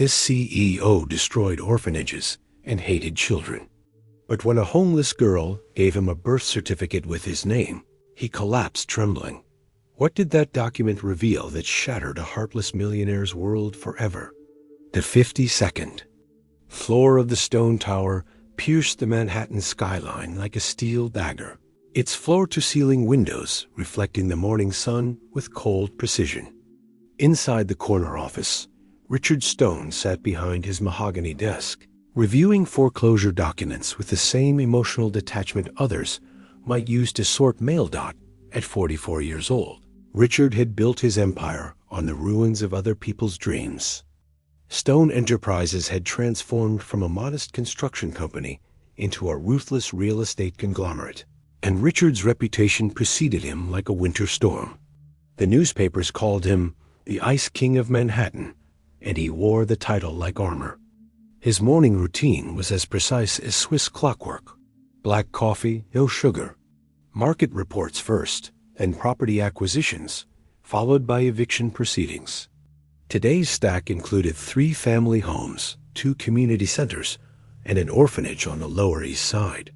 This CEO destroyed orphanages and hated children. But when a homeless girl gave him a birth certificate with his name, he collapsed trembling. What did that document reveal that shattered a heartless millionaire's world forever? The 52nd floor of the stone tower pierced the Manhattan skyline like a steel dagger, its floor-to-ceiling windows reflecting the morning sun with cold precision. Inside the corner office, Richard Stone sat behind his mahogany desk, reviewing foreclosure documents with the same emotional detachment others might use to sort mail dot at 44 years old. Richard had built his empire on the ruins of other people's dreams. Stone Enterprises had transformed from a modest construction company into a ruthless real estate conglomerate, and Richard's reputation preceded him like a winter storm. The newspapers called him the Ice King of Manhattan, and he wore the title like armor. His morning routine was as precise as Swiss clockwork. Black coffee, no sugar. Market reports first, then property acquisitions, followed by eviction proceedings. Today's stack included 3 family homes, 2 community centers, and an orphanage on the Lower East Side.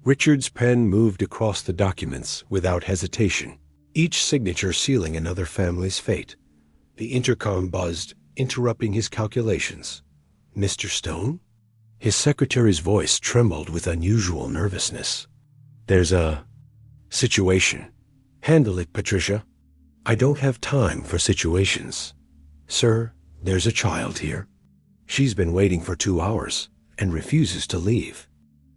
Richard's pen moved across the documents without hesitation, each signature sealing another family's fate. The intercom buzzed, interrupting his calculations. "Mr. Stone?" His secretary's voice trembled with unusual nervousness. "There's a situation. Handle it, Patricia." "I don't have time for situations. Sir, there's a child here. She's been waiting for 2 hours and refuses to leave.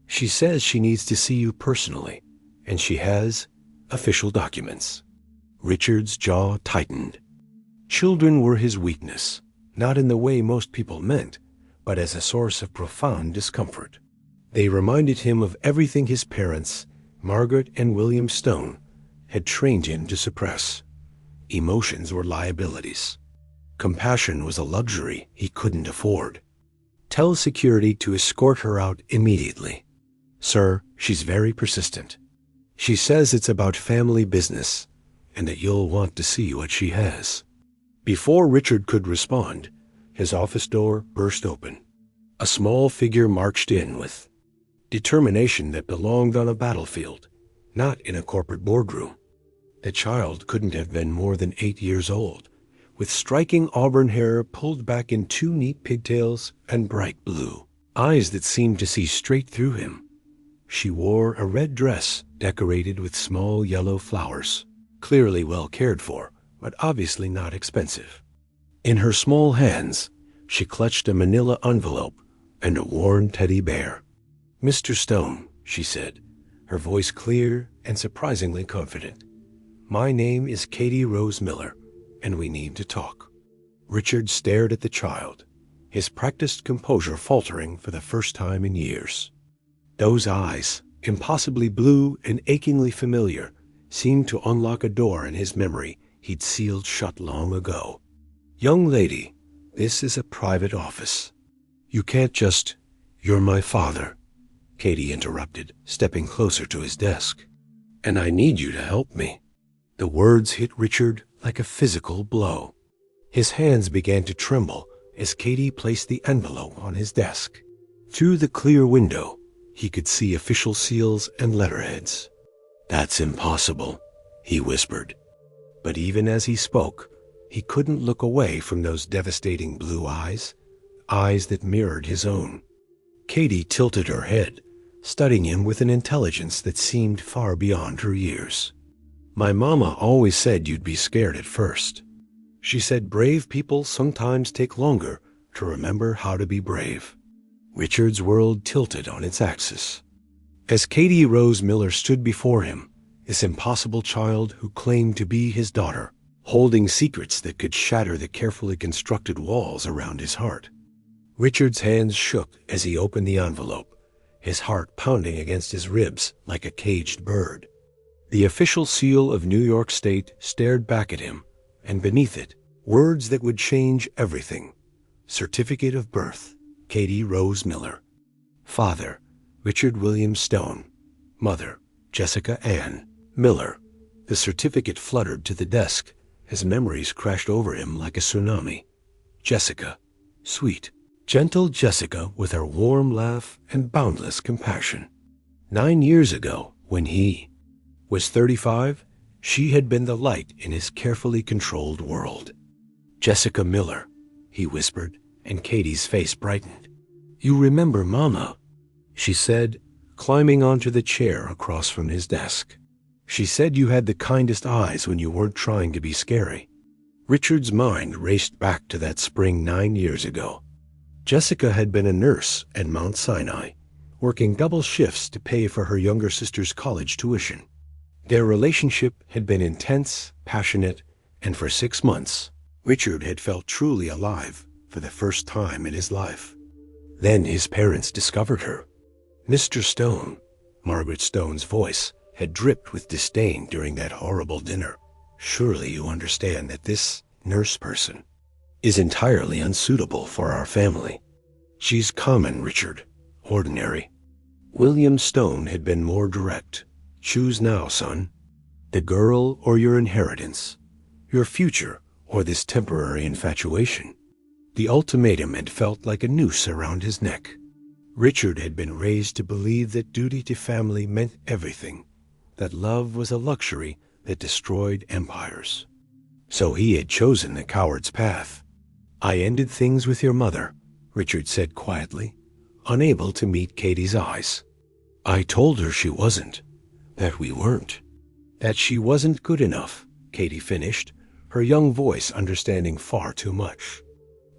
She says she needs to see you personally, and she has official documents." Richard's jaw tightened. Children were his weakness, not in the way most people meant, but as a source of profound discomfort. They reminded him of everything his parents, Margaret and William Stone, had trained him to suppress. Emotions were liabilities. Compassion was a luxury he couldn't afford. "Tell security to escort her out immediately. Sir, she's very persistent. She says it's about family business, and that you'll want to see what she has." Before Richard could respond, his office door burst open. A small figure marched in with determination that belonged on a battlefield, not in a corporate boardroom. The child couldn't have been more than 8 years old, with striking auburn hair pulled back in 2 neat pigtails and bright blue eyes that seemed to see straight through him. She wore a red dress decorated with small yellow flowers, clearly well cared for, but obviously not expensive. In her small hands, she clutched a manila envelope and a worn teddy bear. "Mr. Stone," she said, her voice clear and surprisingly confident. "My name is Katie Rose Miller, and we need to talk." Richard stared at the child, his practiced composure faltering for the first time in years. Those eyes, impossibly blue and achingly familiar, seemed to unlock a door in his memory he'd sealed shut long ago. "Young lady, this is a private office. You can't just—" "You're my father," Katie interrupted, stepping closer to his desk. "And I need you to help me." The words hit Richard like a physical blow. His hands began to tremble as Katie placed the envelope on his desk. Through the clear window, he could see official seals and letterheads. "That's impossible," he whispered. But even as he spoke, he couldn't look away from those devastating blue eyes, eyes that mirrored his own. Katie tilted her head, studying him with an intelligence that seemed far beyond her years. "My mama always said you'd be scared at first. She said brave people sometimes take longer to remember how to be brave." Richard's world tilted on its axis. As Katie Rose Miller stood before him, this impossible child who claimed to be his daughter, holding secrets that could shatter the carefully constructed walls around his heart. Richard's hands shook as he opened the envelope, his heart pounding against his ribs like a caged bird. The official seal of New York State stared back at him, and beneath it, words that would change everything. Certificate of birth, Katie Rose Miller. Father, Richard William Stone. Mother, Jessica Ann Miller. The certificate fluttered to the desk as memories crashed over him like a tsunami. Jessica, Sweet, gentle Jessica with her warm laugh and boundless compassion. 9 years ago, when he was 35, she had been the light in his carefully controlled world. Jessica Miller, he whispered, and Katie's face brightened. You remember Mama, she said, climbing onto the chair across from his desk. She said you had the kindest eyes when you weren't trying to be scary. Richard's mind raced back to that spring 9 years ago. Jessica had been a nurse at Mount Sinai, working double shifts to pay for her younger sister's college tuition. Their relationship had been intense, passionate, and for 6 months, Richard had felt truly alive for the first time in his life. Then his parents discovered her. Mr. Stone, Margaret Stone's voice, had dripped with disdain during that horrible dinner. Surely you understand that this nurse person is entirely unsuitable for our family. She's common, Richard. Ordinary. William Stone had been more direct. Choose now, son. The girl or your inheritance. Your future or this temporary infatuation. The ultimatum had felt like a noose around his neck. Richard had been raised to believe that duty to family meant everything, that love was a luxury that destroyed empires. So he had chosen the coward's path. I ended things with your mother, Richard said quietly, unable to meet Katie's eyes. I told her she wasn't, that we weren't, that she wasn't good enough, Katie finished, her young voice understanding far too much.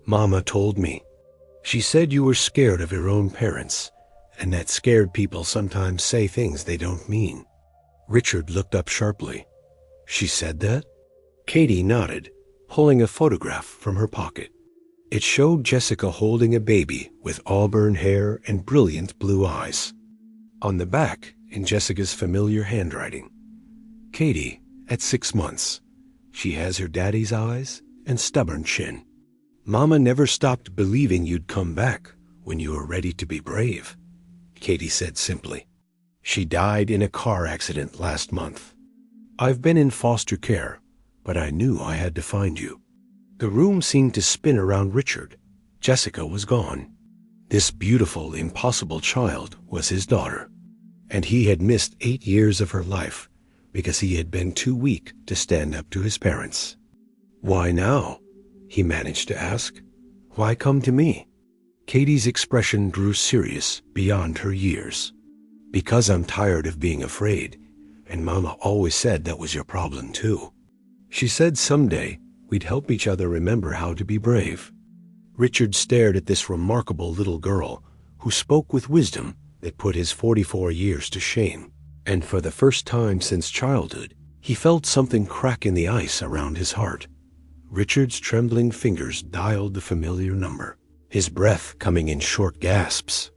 Mama told me. She said you were scared of your own parents, and that scared people sometimes say things they don't mean. Richard looked up sharply. She said that? Katie nodded, pulling a photograph from her pocket. It showed Jessica holding a baby with auburn hair and brilliant blue eyes. On the back, in Jessica's familiar handwriting, Katie, at 6 months. She has her daddy's eyes and stubborn chin. Mama never stopped believing you'd come back when you were ready to be brave, Katie said simply. She died in a car accident last month. I've been in foster care, but I knew I had to find you. The room seemed to spin around Richard. Jessica was gone. This beautiful, impossible child was his daughter, and he had missed 8 years of her life because he had been too weak to stand up to his parents. Why now? He managed to ask. Why come to me? Katie's expression grew serious beyond her years. Because I'm tired of being afraid, and Mama always said that was your problem too. She said someday we'd help each other remember how to be brave. Richard stared at this remarkable little girl who spoke with wisdom that put his 44 years to shame. And for the first time since childhood, he felt something crack in the ice around his heart. Richard's trembling fingers dialed the familiar number, his breath coming in short gasps.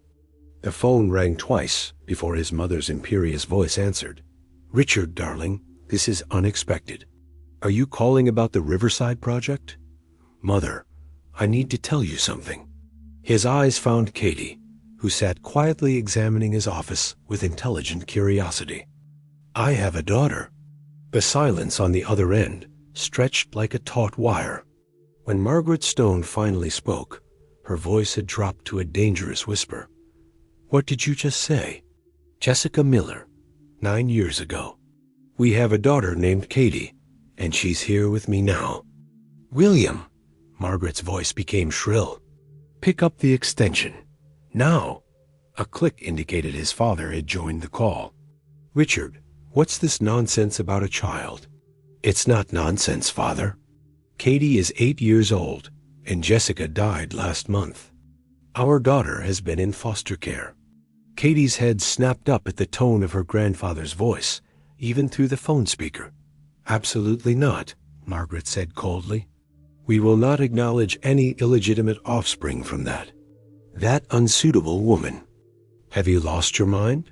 The phone rang twice before his mother's imperious voice answered. Richard, darling, this is unexpected. Are you calling about the Riverside project? Mother, I need to tell you something. His eyes found Katie, who sat quietly examining his office with intelligent curiosity. I have a daughter. The silence on the other end stretched like a taut wire. When Margaret Stone finally spoke, her voice had dropped to a dangerous whisper. What did you just say? Jessica Miller, 9 years ago. We have a daughter named Katie, and she's here with me now. William, Margaret's voice became shrill. Pick up the extension. Now. A click indicated his father had joined the call. Richard, what's this nonsense about a child? It's not nonsense, Father. Katie is 8 years old, and Jessica died last month. Our daughter has been in foster care. Katie's head snapped up at the tone of her grandfather's voice, even through the phone speaker. Absolutely not, Margaret said coldly. We will not acknowledge any illegitimate offspring from that. That unsuitable woman. Have you lost your mind?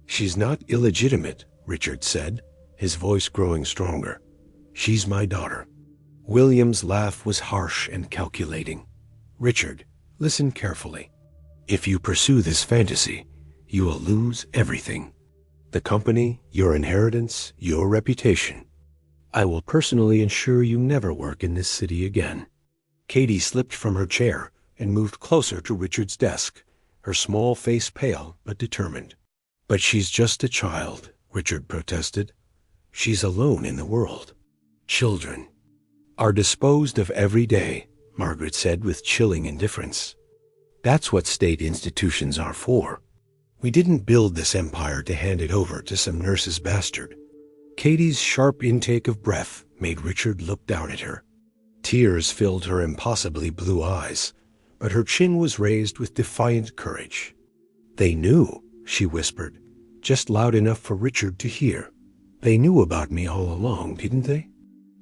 She's not illegitimate, Richard said, his voice growing stronger. She's my daughter. William's laugh was harsh and calculating. Richard, listen carefully. If you pursue this fantasy, you will lose everything. The company, your inheritance, your reputation. I will personally ensure you never work in this city again. Katie slipped from her chair and moved closer to Richard's desk, her small face pale but determined. "But she's just a child," Richard protested. "She's alone in the world. Children are disposed of every day," Margaret said with chilling indifference. "That's what state institutions are for. We didn't build this empire to hand it over to some nurse's bastard." Katie's sharp intake of breath made Richard look down at her. Tears filled her impossibly blue eyes, but her chin was raised with defiant courage. "They knew," she whispered, just loud enough for Richard to hear. "They knew about me all along, didn't they?"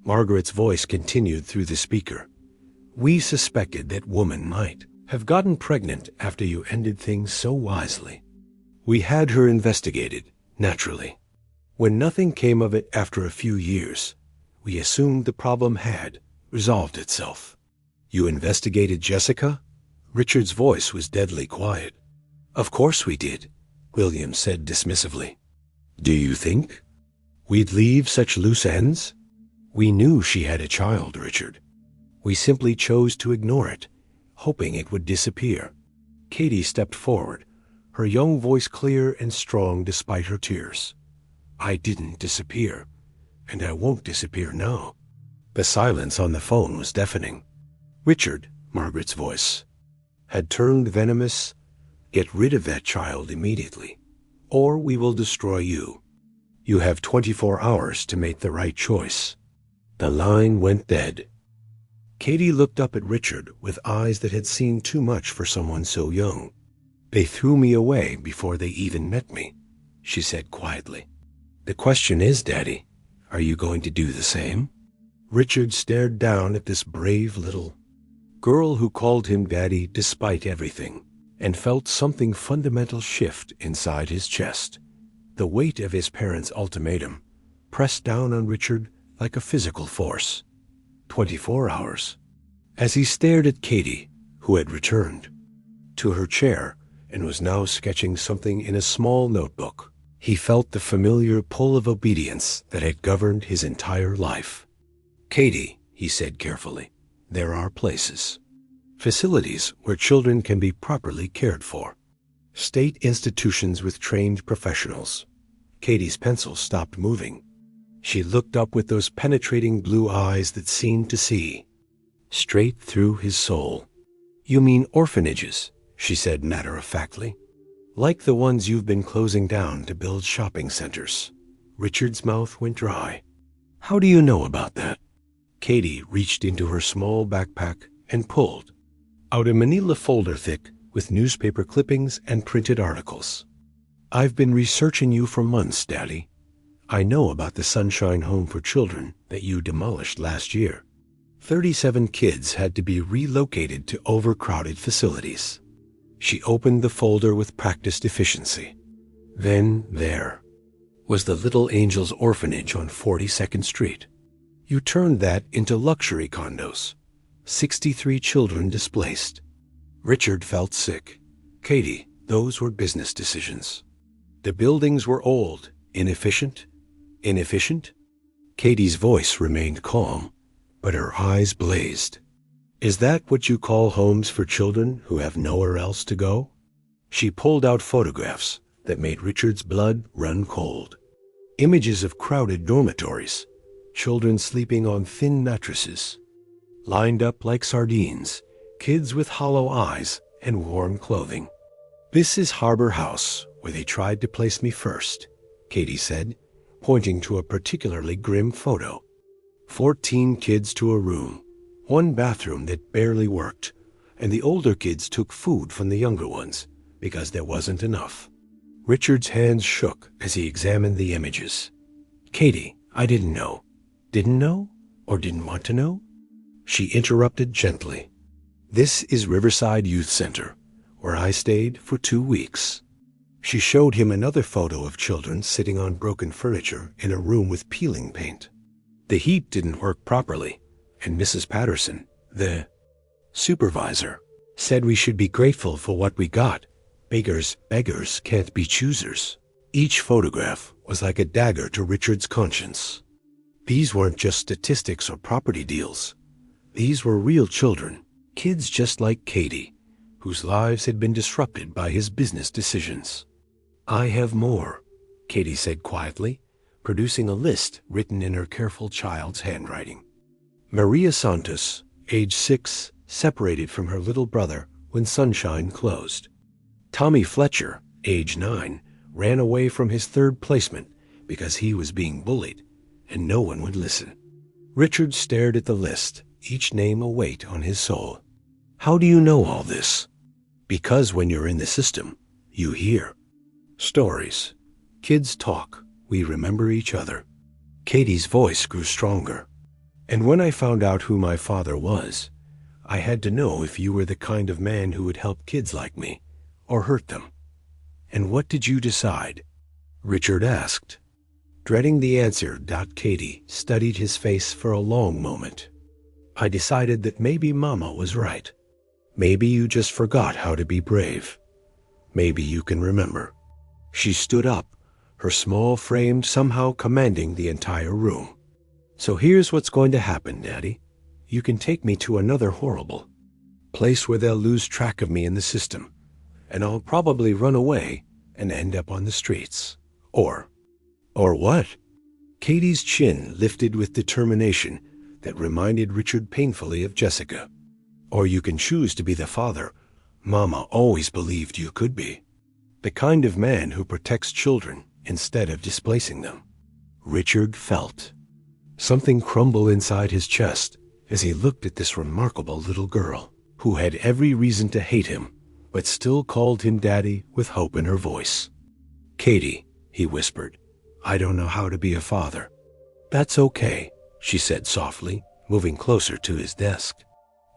Margaret's voice continued through the speaker. "We suspected that woman might have gotten pregnant after you ended things so wisely. We had her investigated, naturally. When nothing came of it after a few years, we assumed the problem had resolved itself." "You investigated Jessica?" Richard's voice was deadly quiet. "Of course we did," William said dismissively. "Do you think we'd leave such loose ends? We knew she had a child, Richard. We simply chose to ignore it, hoping it would disappear." Katie stepped forward, her young voice clear and strong despite her tears. "I didn't disappear, and I won't disappear now." The silence on the phone was deafening. "Richard," Margaret's voice had turned venomous, "get rid of that child immediately, or we will destroy you. You have 24 hours to make the right choice." The line went dead. Katie looked up at Richard with eyes that had seen too much for someone so young. "They threw me away before they even met me," she said quietly. "The question is, Daddy, are you going to do the same?" Richard stared down at this brave little girl who called him Daddy despite everything, and felt something fundamental shift inside his chest. The weight of his parents' ultimatum pressed down on Richard like a physical force. 24 hours. As he stared at Katie, who had returned to her chair and was now sketching something in a small notebook, he felt the familiar pull of obedience that had governed his entire life. "Katie," he said carefully, "there are places, facilities where children can be properly cared for. State institutions with trained professionals." Katie's pencil stopped moving. She looked up with those penetrating blue eyes that seemed to see straight through his soul. "You mean orphanages," she said matter-of-factly. "Like the ones you've been closing down to build shopping centers." Richard's mouth went dry. "How do you know about that?" Katie reached into her small backpack and pulled out a manila folder thick with newspaper clippings and printed articles. "I've been researching you for months, Daddy. I know about the Sunshine Home for Children that you demolished last year. 37 kids had to be relocated to overcrowded facilities." She opened the folder with practiced efficiency. "Then there was the Little Angels Orphanage on 42nd Street. You turned that into luxury condos. 63 children displaced." Richard felt sick. "Katie, those were business decisions. The buildings were old, inefficient. Inefficient?" Katie's voice remained calm, but her eyes blazed. "Is that what you call homes for children who have nowhere else to go?" She pulled out photographs that made Richard's blood run cold. Images of crowded dormitories, children sleeping on thin mattresses, lined up like sardines, kids with hollow eyes and warm clothing. "This is Harbor House, where they tried to place me first," Katie said, pointing to a particularly grim photo. 14 kids to a room, one bathroom that barely worked, and the older kids took food from the younger ones because there wasn't enough. Richard's hands shook as he examined the images. "Katie, I didn't know." "Didn't know? Or didn't want to know?" She interrupted gently. "This is Riverside Youth Center, where I stayed for 2 weeks." She showed him another photo of children sitting on broken furniture in a room with peeling paint. The heat didn't work properly, and Mrs. Patterson, the supervisor, said we should be grateful for what we got. Beggars can't be choosers. Each photograph was like a dagger to Richard's conscience. These weren't just statistics or property deals. These were real children, Kids just like Katie, whose lives had been disrupted by his business decisions. "I have more," Katie said quietly, producing a list written in her careful child's handwriting. Maria Santos, age 6, separated from her little brother when Sunshine closed. Tommy Fletcher, age 9, ran away from his third placement because he was being bullied, and no one would listen. Richard stared at the list, each name a weight on his soul. "How do you know all this?" "Because when you're in the system, you hear. Stories. Kids talk. We remember each other." Katie's voice grew stronger. "And when I found out who my father was, I had to know if you were the kind of man who would help kids like me, or hurt them." "And what did you decide?" Richard asked. Dreading the answer, Katie studied his face for a long moment. "I decided that maybe Mama was right. Maybe you just forgot how to be brave. Maybe you can remember." She stood up, her small frame somehow commanding the entire room. "So here's what's going to happen, Daddy. You can take me to another horrible place where they'll lose track of me in the system, and I'll probably run away and end up on the streets. Or what?" Katie's chin lifted with determination that reminded Richard painfully of Jessica. "Or you can choose to be the father Mama always believed you could be. The kind of man who protects children instead of displacing them." Richard felt something crumble inside his chest as he looked at this remarkable little girl, who had every reason to hate him, but still called him Daddy with hope in her voice. "Katie," he whispered, "I don't know how to be a father." "That's okay," she said softly, moving closer to his desk.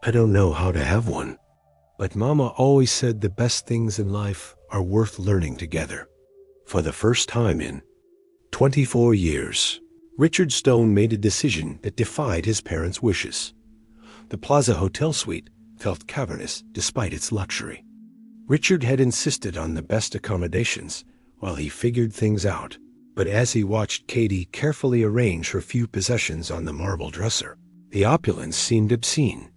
"I don't know how to have one. But Mama always said the best things in life are worth learning together." For the first time in 24 years, Richard Stone made a decision that defied his parents' wishes. The Plaza Hotel suite felt cavernous despite its luxury. Richard had insisted on the best accommodations while he figured things out, but as he watched Katie carefully arrange her few possessions on the marble dresser, the opulence seemed obscene.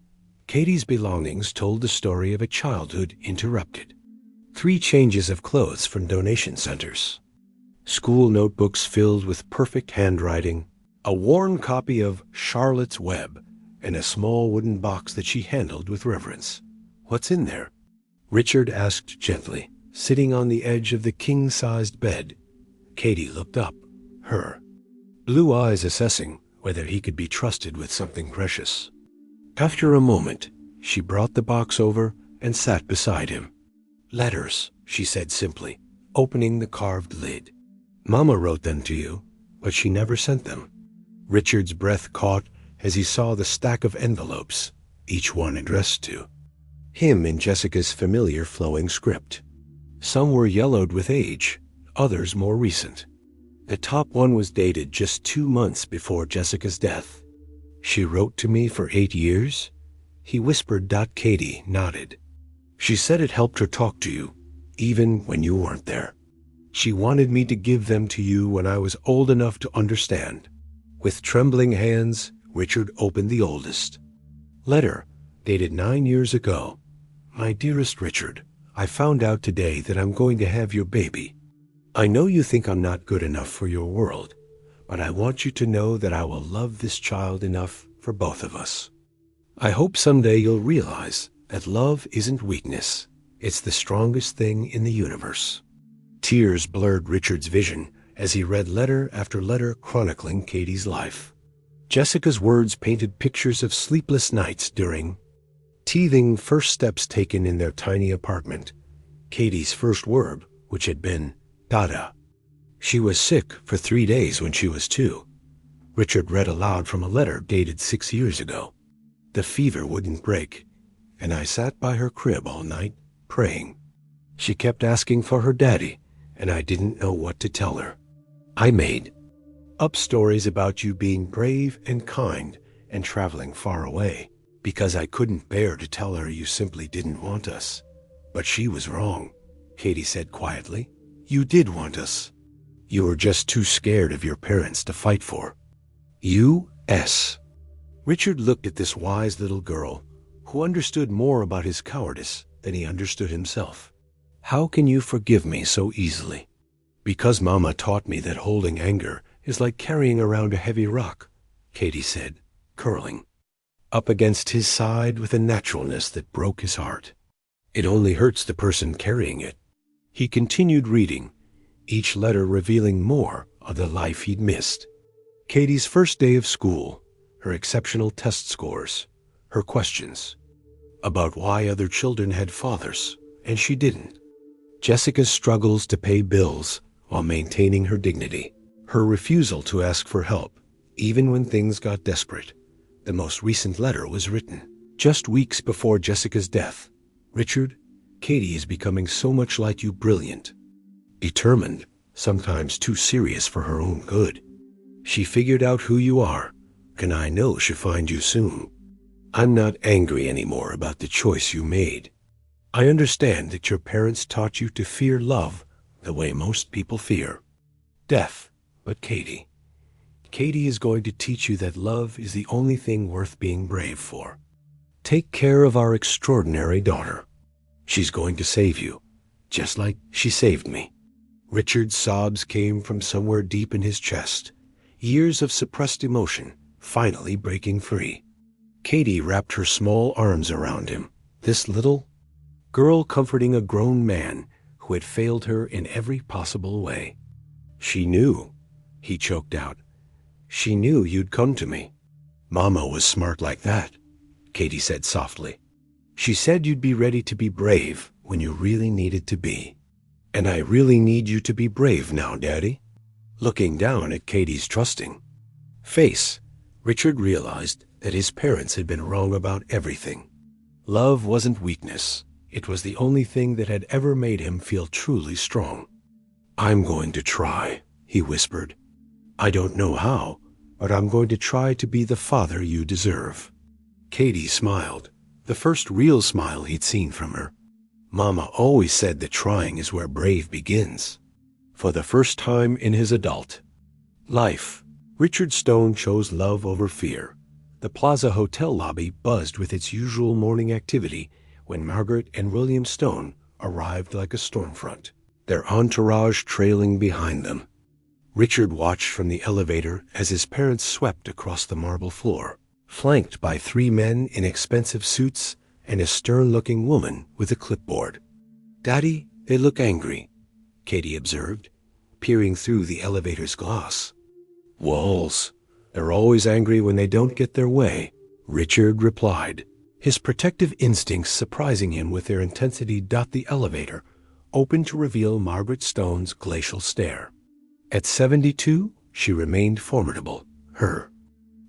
Katie's belongings told the story of a childhood interrupted. 3 changes of clothes from donation centers, school notebooks filled with perfect handwriting, a worn copy of Charlotte's Web, and a small wooden box that she handled with reverence. "What's in there?" Richard asked gently, sitting on the edge of the king-sized bed. Katie looked up, her blue eyes assessing whether he could be trusted with something precious. After a moment, she brought the box over and sat beside him. "Letters," she said simply, opening the carved lid. "Mama wrote them to you, but she never sent them." Richard's breath caught as he saw the stack of envelopes, each one addressed to him in Jessica's familiar flowing script. Some were yellowed with age, others more recent. The top one was dated just 2 months before Jessica's death. "She wrote to me for 8 years?" he whispered. Katie nodded. "She said it helped her talk to you, even when you weren't there. She wanted me to give them to you when I was old enough to understand." With trembling hands, Richard opened the oldest letter, dated 9 years ago. "My dearest Richard, I found out today that I'm going to have your baby. I know you think I'm not good enough for your world, but I want you to know that I will love this child enough for both of us. I hope someday you'll realize that love isn't weakness. It's the strongest thing in the universe." Tears blurred Richard's vision as he read letter after letter chronicling Katie's life. Jessica's words painted pictures of sleepless nights during teething first steps taken in their tiny apartment, Katie's first word, which had been Dada. She was sick for 3 days when she was 2. Richard read aloud from a letter dated 6 years ago. "The fever wouldn't break, and I sat by her crib all night, praying. She kept asking for her daddy, and I didn't know what to tell her. I made up stories about you being brave and kind and traveling far away, because I couldn't bear to tell her you simply didn't want us. But she was wrong," Katie said quietly. "You did want us. You were just too scared of your parents to fight for. U.S." Richard looked at this wise little girl, who understood more about his cowardice than he understood himself. "How can you forgive me so easily?" "Because Mama taught me that holding anger is like carrying around a heavy rock," Katie said, curling up against his side with a naturalness that broke his heart. "It only hurts the person carrying it." He continued reading, each letter revealing more of the life he'd missed. Katie's first day of school, her exceptional test scores, her questions about why other children had fathers and she didn't. Jessica's struggles to pay bills while maintaining her dignity, her refusal to ask for help, even when things got desperate. The most recent letter was written just weeks before Jessica's death. "Richard, Katie is becoming so much like you, brilliant, determined, sometimes too serious for her own good. She figured out who you are, and I know she'll find you soon. I'm not angry anymore about the choice you made. I understand that your parents taught you to fear love the way most people fear death, but Katie is going to teach you that love is the only thing worth being brave for. Take care of our extraordinary daughter. She's going to save you, just like she saved me." Richard's sobs came from somewhere deep in his chest, years of suppressed emotion finally breaking free. Katie wrapped her small arms around him, this little girl comforting a grown man who had failed her in every possible way. "She knew," he choked out. "She knew you'd come to me." "Mama was smart like that," Katie said softly. "She said you'd be ready to be brave when you really needed to be. And I really need you to be brave now, Daddy." Looking down at Katie's trusting face, Richard realized that his parents had been wrong about everything. Love wasn't weakness. It was the only thing that had ever made him feel truly strong. "I'm going to try," he whispered. "I don't know how, but I'm going to try to be the father you deserve." Katie smiled, the first real smile he'd seen from her. Mama always said that trying is where brave begins. For the first time in his adult life, Richard Stone chose love over fear. The Plaza Hotel lobby buzzed with its usual morning activity when Margaret and William Stone arrived like a storm front, their entourage trailing behind them. Richard watched from the elevator as his parents swept across the marble floor, flanked by 3 men in expensive suits and a stern-looking woman with a clipboard. "Daddy, they look angry," Katie observed, peering through the elevator's glass. "Walls. They're always angry when they don't get their way," Richard replied, his protective instincts surprising him with their intensity. The elevator opened to reveal Margaret Stone's glacial stare. At 72, she remained formidable, her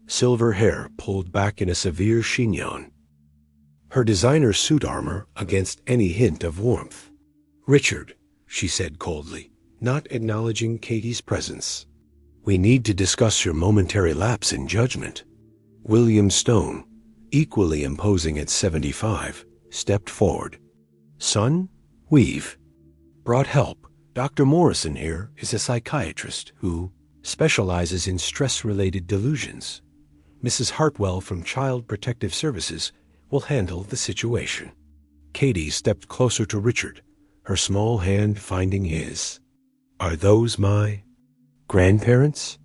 silver hair pulled back in a severe chignon, her designer suit armor against any hint of warmth. "Richard," she said coldly, not acknowledging Katie's presence, "we need to discuss your momentary lapse in judgment." William Stone, equally imposing at 75, stepped forward. "Son, we've brought help. Dr. Morrison here is a psychiatrist who specializes in stress-related delusions. Mrs. Hartwell from Child Protective Services will handle the situation." Katie stepped closer to Richard, her small hand finding his. "Are those my grandparents?"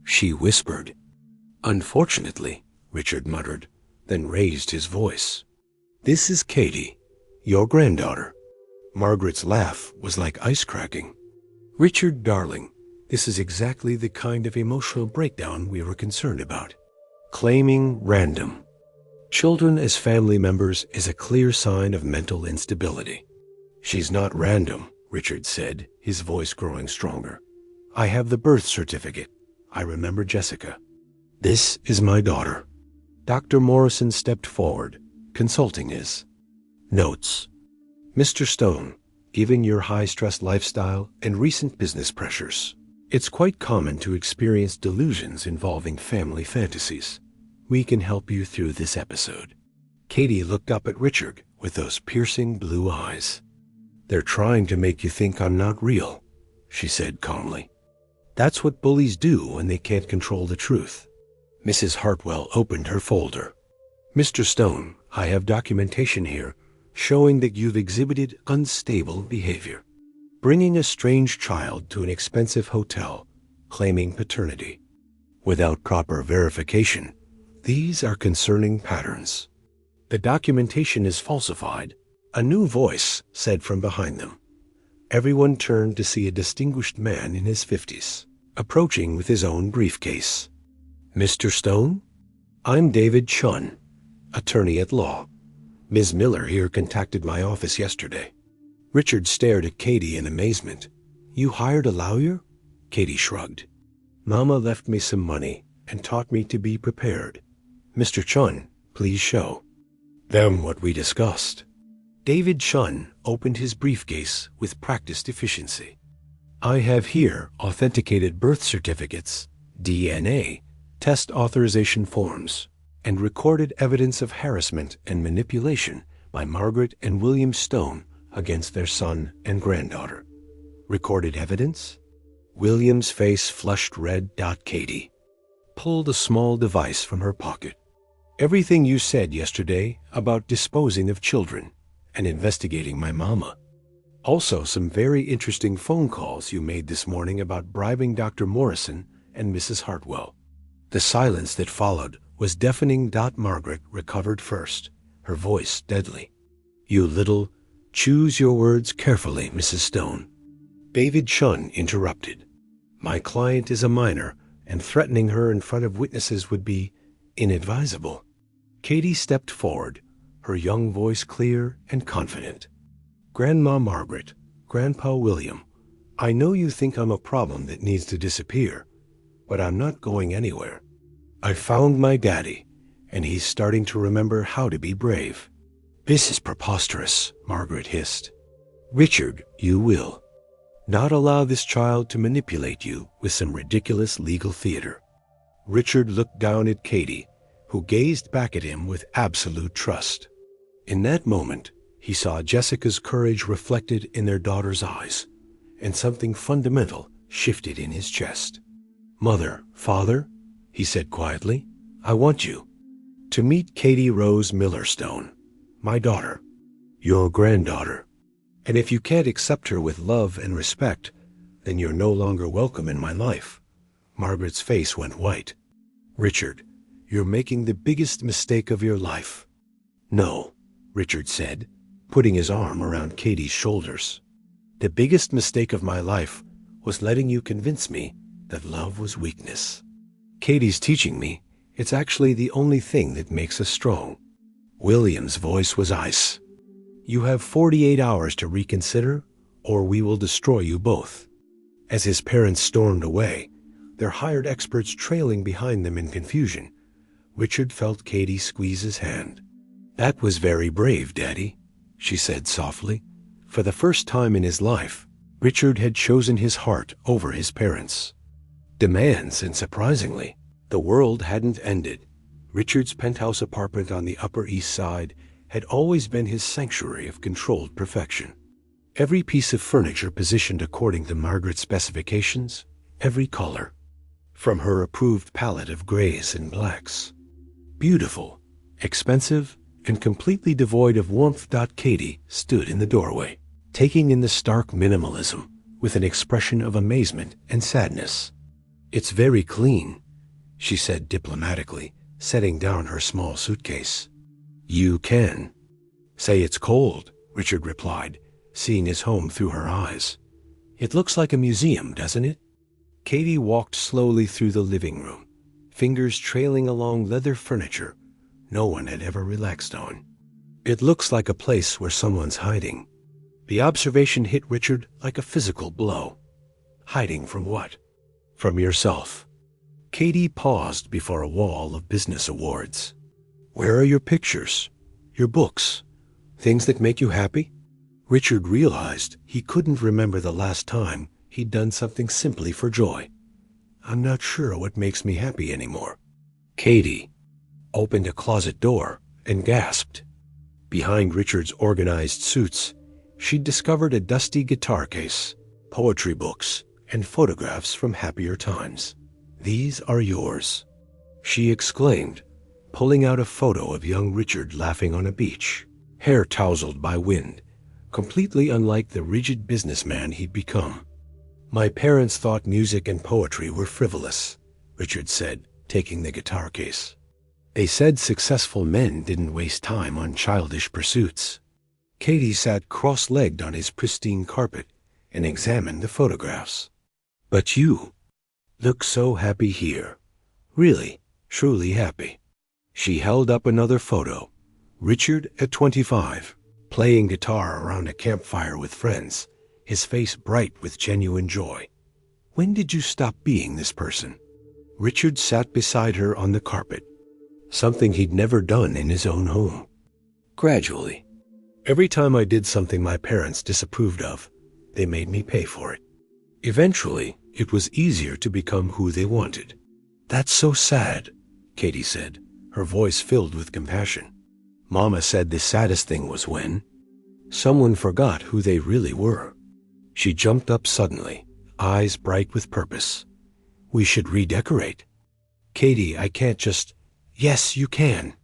she whispered. "Unfortunately," Richard muttered, then raised his voice. "This is Katie, your granddaughter." Margaret's laugh was like ice cracking. "Richard, darling, this is exactly the kind of emotional breakdown we were concerned about. Claiming random children as family members is a clear sign of mental instability." "She's not random," Richard said, his voice growing stronger. "I have the birth certificate. I remember Jessica. This is my daughter." Dr. Morrison stepped forward, consulting his notes. "Mr. Stone, given your high-stress lifestyle and recent business pressures, it's quite common to experience delusions involving family fantasies. We can help you through this episode." Katie looked up at Richard with those piercing blue eyes. "They're trying to make you think I'm not real," she said calmly. "That's what bullies do when they can't control the truth." Mrs. Hartwell opened her folder. Mr. Stone, I have documentation here showing that you've exhibited unstable behavior. Bringing a strange child to an expensive hotel, claiming paternity. Without proper verification, these are concerning patterns. The documentation is falsified, a new voice said from behind them. Everyone turned to see a distinguished man in his 50s, approaching with his own briefcase. Mr. Stone? I'm David Chun, attorney at law. Ms. Miller here contacted my office yesterday. Richard stared at Katie in amazement. You hired a lawyer? Katie shrugged. Mama left me some money and taught me to be prepared. Mr. Chun, please show them what we discussed. David Chun opened his briefcase with practiced efficiency. I have here authenticated birth certificates, DNA, test authorization forms, and recorded evidence of harassment and manipulation by Margaret and William Stone against their son and granddaughter. Recorded evidence? William's face flushed red. Katie pulled a small device from her pocket. Everything you said yesterday about disposing of children and investigating my mama. Also some very interesting phone calls you made this morning about bribing Dr. Morrison and Mrs. Hartwell. The silence that followed was deafening. Margaret recovered first, her voice deadly. You little, choose your words carefully, Mrs. Stone. David Chun interrupted. My client is a minor, and threatening her in front of witnesses would be inadvisable. Katie stepped forward, her young voice clear and confident. Grandma Margaret, Grandpa William, I know you think I'm a problem that needs to disappear, but I'm not going anywhere. I found my daddy, and he's starting to remember how to be brave. This is preposterous, Margaret hissed. Richard, you will not allow this child to manipulate you with some ridiculous legal theater. Richard looked down at Katie, who gazed back at him with absolute trust. In that moment, he saw Jessica's courage reflected in their daughter's eyes, and something fundamental shifted in his chest. Mother, father, he said quietly, I want you to meet Katie Rose Miller Stone, my daughter, your granddaughter. And if you can't accept her with love and respect, then you're no longer welcome in my life. Margaret's face went white. Richard, you're making the biggest mistake of your life. No, Richard said, putting his arm around Katie's shoulders. The biggest mistake of my life was letting you convince me that love was weakness. Katie's teaching me it's actually the only thing that makes us strong. William's voice was ice. You have 48 hours to reconsider, or we will destroy you both. As his parents stormed away, their hired experts trailing behind them in confusion, Richard felt Katie squeeze his hand. That was very brave, Daddy, she said softly. For the first time in his life, Richard had chosen his heart over his parents' demands, and surprisingly, the world hadn't ended. Richard's penthouse apartment on the Upper East Side had always been his sanctuary of controlled perfection. Every piece of furniture positioned according to Margaret's specifications, every color, from her approved palette of grays and blacks. Beautiful, expensive, and completely devoid of warmth. Katie stood in the doorway, taking in the stark minimalism with an expression of amazement and sadness. It's very clean, she said diplomatically, setting down her small suitcase. You can say it's cold, Richard replied, seeing his home through her eyes. It looks like a museum, doesn't it? Katie walked slowly through the living room, fingers trailing along leather furniture no one had ever relaxed on. It looks like a place where someone's hiding. The observation hit Richard like a physical blow. Hiding from what? From yourself. Katie paused before a wall of business awards. Where are your pictures? Your books? Things that make you happy? Richard realized he couldn't remember the last time he'd done something simply for joy. I'm not sure what makes me happy anymore. Katie opened a closet door and gasped. Behind Richard's organized suits, she'd discovered a dusty guitar case, poetry books, and photographs from happier times. These are yours, she exclaimed, pulling out a photo of young Richard laughing on a beach, hair tousled by wind, completely unlike the rigid businessman he'd become. "My parents thought music and poetry were frivolous," Richard said, taking the guitar case. "They said successful men didn't waste time on childish pursuits." Katie sat cross-legged on his pristine carpet and examined the photographs. "But you look so happy here. Really, truly happy." She held up another photo. Richard at 25, playing guitar around a campfire with friends, his face bright with genuine joy. "When did you stop being this person?" Richard sat beside her on the carpet, something he'd never done in his own home. "Gradually. Every time I did something my parents disapproved of, they made me pay for it. Eventually, it was easier to become who they wanted." "That's so sad," Katie said, her voice filled with compassion. "Mama said the saddest thing was when someone forgot who they really were." She jumped up suddenly, eyes bright with purpose. "We should redecorate." "Katie, I can't just—" "Yes, you can."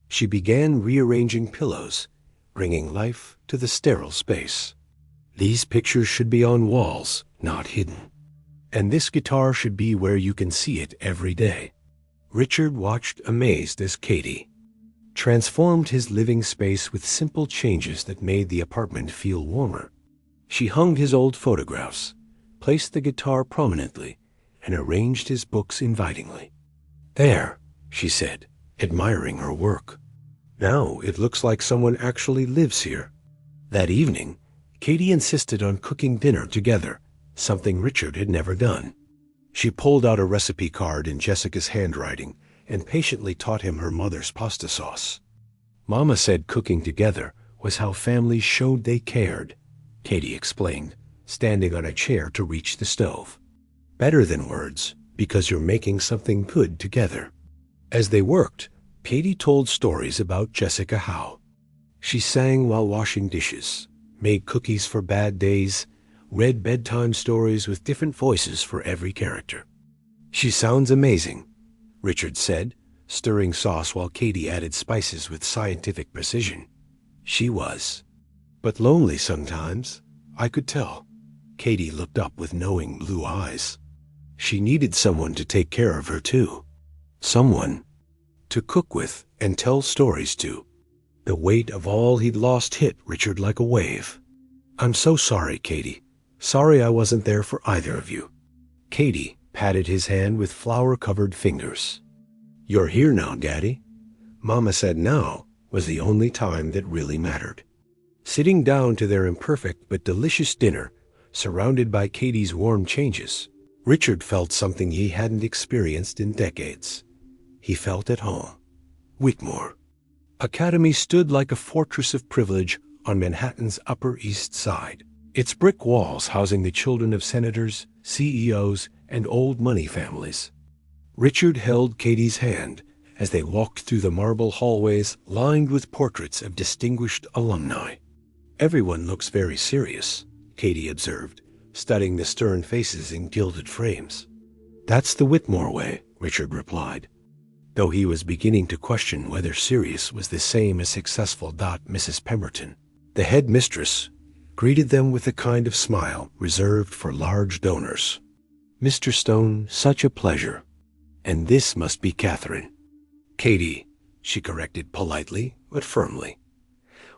She began rearranging pillows, bringing life to the sterile space. "These pictures should be on walls, not hidden. And this guitar should be where you can see it every day." Richard watched amazed as Katie transformed his living space with simple changes that made the apartment feel warmer. She hung his old photographs, placed the guitar prominently, and arranged his books invitingly. "There," she said, admiring her work. "Now it looks like someone actually lives here." That evening, Katie insisted on cooking dinner together, something Richard had never done. She pulled out a recipe card in Jessica's handwriting and patiently taught him her mother's pasta sauce. "Mama said cooking together was how families showed they cared," Katie explained, standing on a chair to reach the stove. "Better than words, because you're making something good together." As they worked, Katie told stories about Jessica Howe. She sang while washing dishes, made cookies for bad days, read bedtime stories with different voices for every character. "She sounds amazing," Richard said, stirring sauce while Katie added spices with scientific precision. She was. "But lonely sometimes, I could tell." Katie looked up with knowing blue eyes. She needed someone to take care of her too. Someone to cook with and tell stories to. The weight of all he'd lost hit Richard like a wave. "I'm so sorry, Katie. Sorry I wasn't there for either of you." Katie patted his hand with flour-covered fingers. "You're here now, Daddy." Mama said now was the only time that really mattered. Sitting down to their imperfect but delicious dinner, surrounded by Katie's warm changes, Richard felt something he hadn't experienced in decades. He felt at home. Whitmore Academy stood like a fortress of privilege on Manhattan's Upper East Side, its brick walls housing the children of senators, CEOs, and old money families. Richard held Katie's hand as they walked through the marble hallways lined with portraits of distinguished alumni. "Everyone looks very serious," Katie observed, studying the stern faces in gilded frames. "That's the Whitmore way," Richard replied, though he was beginning to question whether serious was the same as successful. Mrs. Pemberton, the head mistress, greeted them with a kind of smile reserved for large donors. "Mr. Stone, such a pleasure. And this must be Catherine." "Katie," she corrected politely but firmly.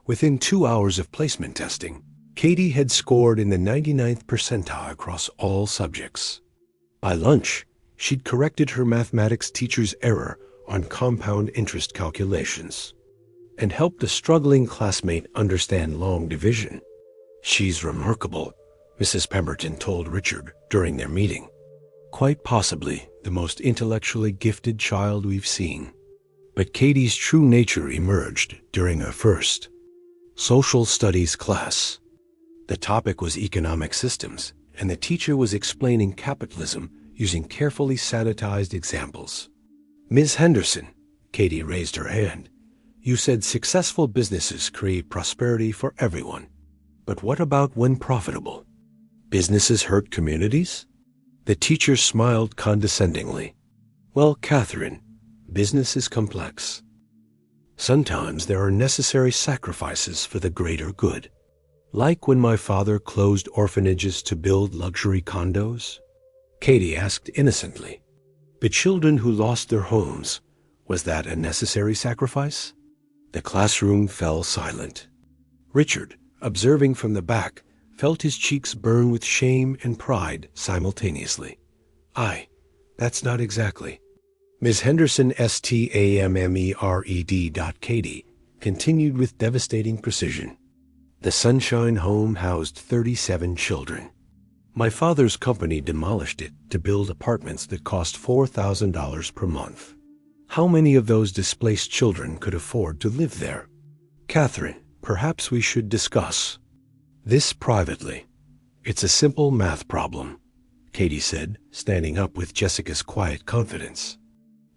Within 2 hours of placement testing, Katie had scored in the 99th percentile across all subjects. By lunch, she'd corrected her mathematics teacher's error on compound interest calculations and helped a struggling classmate understand long division. "She's remarkable," Mrs. Pemberton told Richard during their meeting. "Quite possibly the most intellectually gifted child we've seen." But Katie's true nature emerged during her first social studies class. The topic was economic systems, and the teacher was explaining capitalism using carefully sanitized examples. "Ms. Henderson," Katie raised her hand, "you said successful businesses create prosperity for everyone. But what about when profitable? Businesses hurt communities?" The teacher smiled condescendingly. "Well, Catherine, Business is complex. Sometimes there are necessary sacrifices for the greater good. Like when my father closed orphanages to build luxury condos? Katie asked innocently. But children who lost their homes, was that a necessary sacrifice? The classroom fell silent. Richard, observing from the back, felt his cheeks burn with shame and pride simultaneously. That's not exactly. Ms. Henderson Stammered. Continued with devastating precision. The Sunshine Home housed 37 children. My father's company demolished it to build apartments that cost $4,000 per month. How many of those displaced children could afford to live there? Catherine, perhaps we should discuss this privately. It's a simple math problem, Katie said, standing up with Jessica's quiet confidence.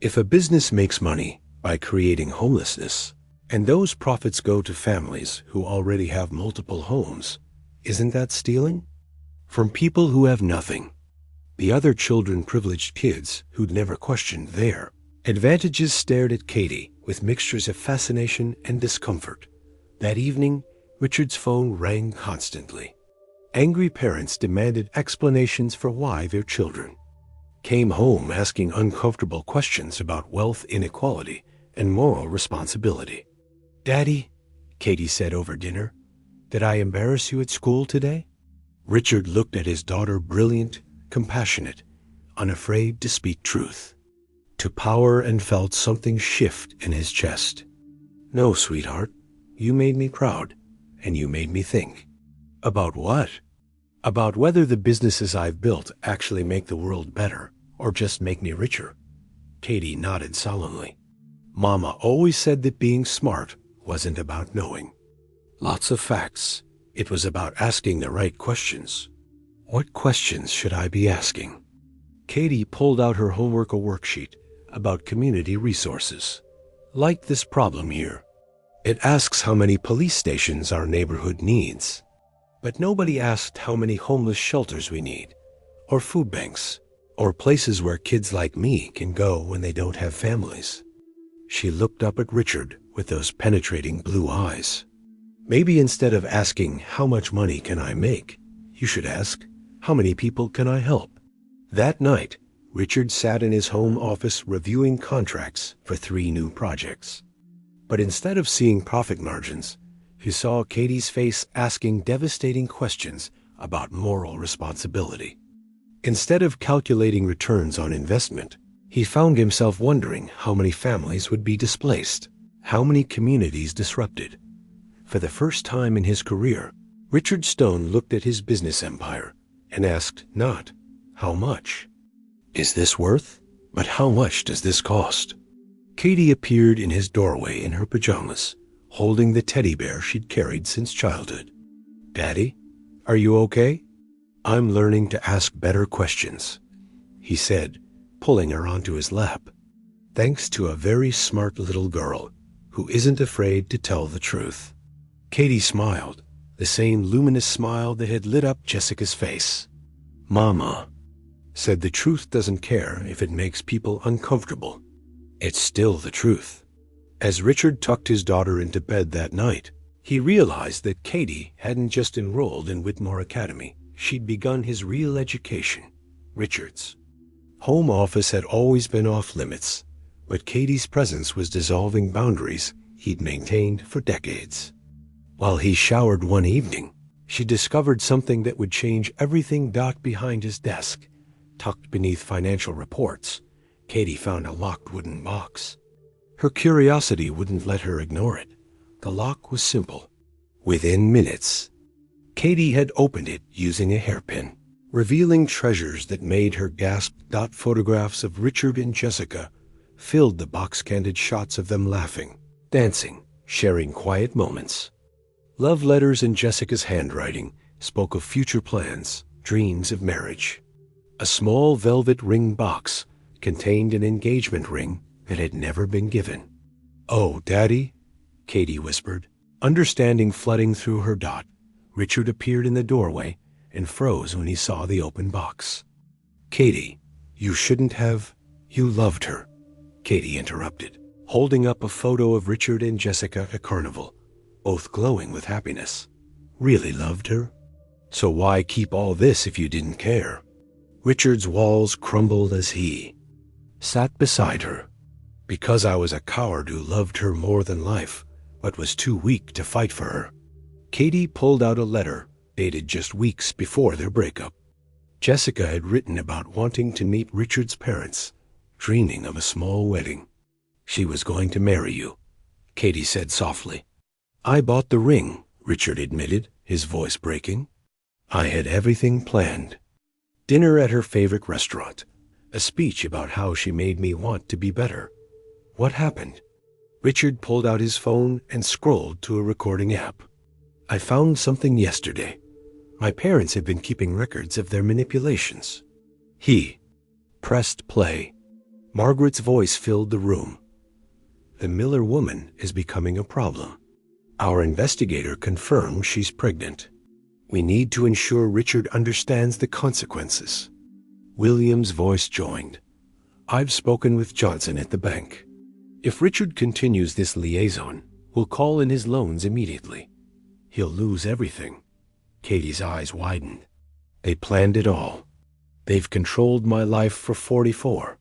If a business makes money by creating homelessness, and those profits go to families who already have multiple homes, isn't that stealing? From people who have nothing. The other children, privileged kids who'd never questioned their advantages, stared at Katie with mixtures of fascination and discomfort. That evening, Richard's phone rang constantly. Angry parents demanded explanations for why their children came home asking uncomfortable questions about wealth inequality and moral responsibility. "Daddy," Katie said over dinner, "did I embarrass you at school today?" Richard looked at his daughter, brilliant, compassionate, unafraid to speak truth, to power, and felt something shift in his chest. "No, sweetheart, you made me proud, and you made me think." "About what?" "About whether the businesses I've built actually make the world better or just make me richer." Katie nodded solemnly. "Mama always said that being smart wasn't about knowing lots of facts. It was about asking the right questions." "What questions should I be asking?" Katie pulled out her homework, a worksheet about community resources. "Like this problem here. It asks how many police stations our neighborhood needs. But nobody asked how many homeless shelters we need, or food banks, or places where kids like me can go when they don't have families." She looked up at Richard with those penetrating blue eyes. "Maybe instead of asking how much money can I make, you should ask how many people can I help?" That night, Richard sat in his home office reviewing contracts for 3 new projects. But instead of seeing profit margins, he saw Katie's face asking devastating questions about moral responsibility. Instead of calculating returns on investment, he found himself wondering how many families would be displaced, how many communities disrupted. For the first time in his career, Richard Stone looked at his business empire and asked not, "How much? Is this worth?" but "How much does this cost?" Katie appeared in his doorway in her pajamas, holding the teddy bear she'd carried since childhood. "Daddy, are you okay?" "I'm learning to ask better questions," he said, pulling her onto his lap. "Thanks to a very smart little girl who isn't afraid to tell the truth." Katie smiled, the same luminous smile that had lit up Jessica's face. "Mama said the truth doesn't care if it makes people uncomfortable. It's still the truth." As Richard tucked his daughter into bed that night, he realized that Katie hadn't just enrolled in Whitmore Academy. She'd begun his real education, Richard's. Home office had always been off limits, but Katie's presence was dissolving boundaries he'd maintained for decades. While he showered one evening, she discovered something that would change everything. Behind his desk, tucked beneath financial reports, Katie found a locked wooden box. Her curiosity wouldn't let her ignore it. The lock was simple. Within minutes, Katie had opened it using a hairpin, revealing treasures that made her gasp. Photographs of Richard and Jessica filled the box, candid shots of them laughing, dancing, sharing quiet moments. Love letters in Jessica's handwriting spoke of future plans, dreams of marriage. A small velvet ring box contained an engagement ring that had never been given. "Oh, Daddy," Katie whispered, understanding flooding through her. Richard appeared in the doorway and froze when he saw the open box. "Katie, you shouldn't have. You loved her. Katie interrupted, holding up a photo of Richard and Jessica at Carnival, both glowing with happiness. Really loved her? So why keep all this if you didn't care? Richard's walls crumbled as he sat beside her. Because I was a coward who loved her more than life, but was too weak to fight for her. Katie pulled out a letter dated just weeks before their breakup. Jessica had written about wanting to meet Richard's parents, dreaming of a small wedding. She was going to marry you, Katie said softly. I bought the ring, Richard admitted, his voice breaking. I had everything planned. Dinner at her favorite restaurant, a speech about how she made me want to be better. What happened? Richard pulled out his phone and scrolled to a recording app. I found something yesterday. My parents had been keeping records of their manipulations. He pressed play. Margaret's voice filled the room. The Miller woman is becoming a problem. Our investigator confirms she's pregnant. We need to ensure Richard understands the consequences. William's voice joined. I've spoken with Johnson at the bank. If Richard continues this liaison, we'll call in his loans immediately. He'll lose everything. Katie's eyes widened. They planned it all. They've controlled my life for 44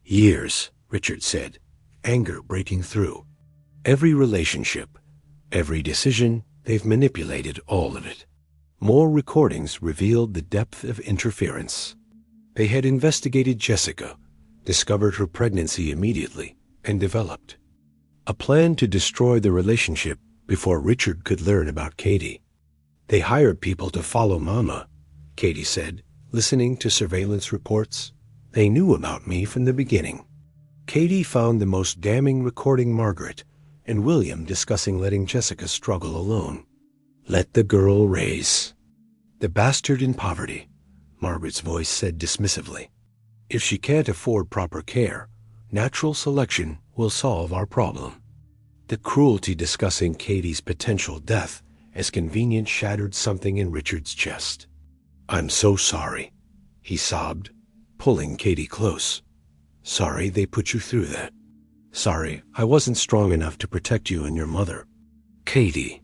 years, Richard said, anger breaking through. Every relationship, every decision, they've manipulated all of it. More recordings revealed the depth of interference. They had investigated Jessica, discovered her pregnancy immediately, and developed a plan to destroy the relationship before Richard could learn about Katie. They hired people to follow Mama, Katie said, listening to surveillance reports. They knew about me from the beginning. Katie found the most damning recording Margaret and William discussing letting Jessica struggle alone. Let the girl raise the bastard in poverty, Margaret's voice said dismissively. If she can't afford proper care, natural selection will solve our problem. The cruelty discussing Katie's potential death as convenient shattered something in Richard's chest. I'm so sorry, he sobbed, pulling Katie close. Sorry they put you through that. Sorry I wasn't strong enough to protect you and your mother. Katie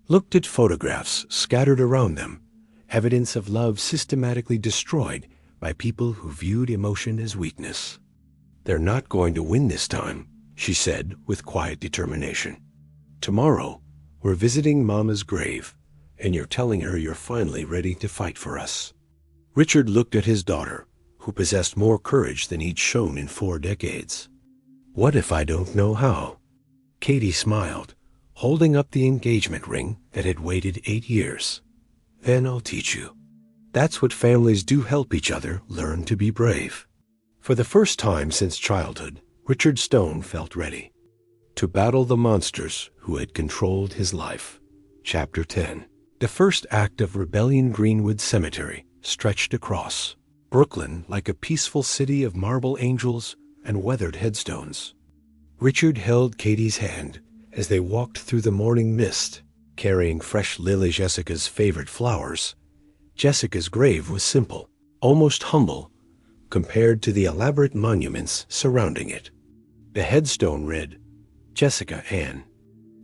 looked at photographs scattered around them, evidence of love systematically destroyed by people who viewed emotion as weakness. They're not going to win this time, she said with quiet determination. Tomorrow, we're visiting Mama's grave, and you're telling her you're finally ready to fight for us. Richard looked at his daughter, who possessed more courage than he'd shown in 4 decades. What if I don't know how? Katie smiled, holding up the engagement ring that had waited 8 years. Then I'll teach you. That's what families do, help each other learn to be brave. For the first time since childhood, Richard Stone felt ready to battle the monsters who had controlled his life. Chapter 10. The first act of Rebellion Greenwood Cemetery stretched across Brooklyn like a peaceful city of marble angels and weathered headstones. Richard held Katie's hand as they walked through the morning mist, carrying fresh Lily Jessica's favorite flowers. Jessica's grave was simple, almost humble, compared to the elaborate monuments surrounding it. The headstone read, Jessica Ann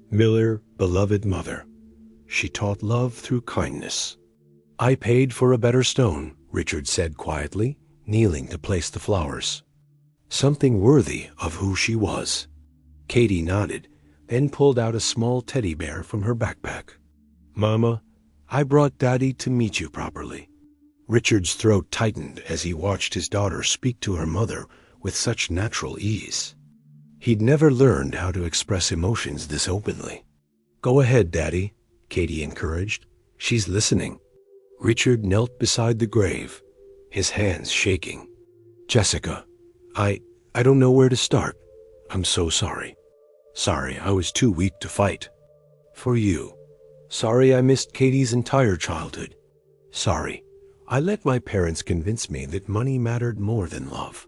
Miller, beloved mother. She taught love through kindness. I paid for a better stone, Richard said quietly, kneeling to place the flowers. Something worthy of who she was. Katie nodded, then pulled out a small teddy bear from her backpack. Mama, I brought Daddy to meet you properly. Richard's throat tightened as he watched his daughter speak to her mother with such natural ease. He'd never learned how to express emotions this openly. Go ahead, Daddy, Katie encouraged. She's listening. Richard knelt beside the grave, his hands shaking. Jessica, I don't know where to start. I'm so sorry. Sorry I was too weak to fight. For you. Sorry I missed Katie's entire childhood. Sorry, I let my parents convince me that money mattered more than love.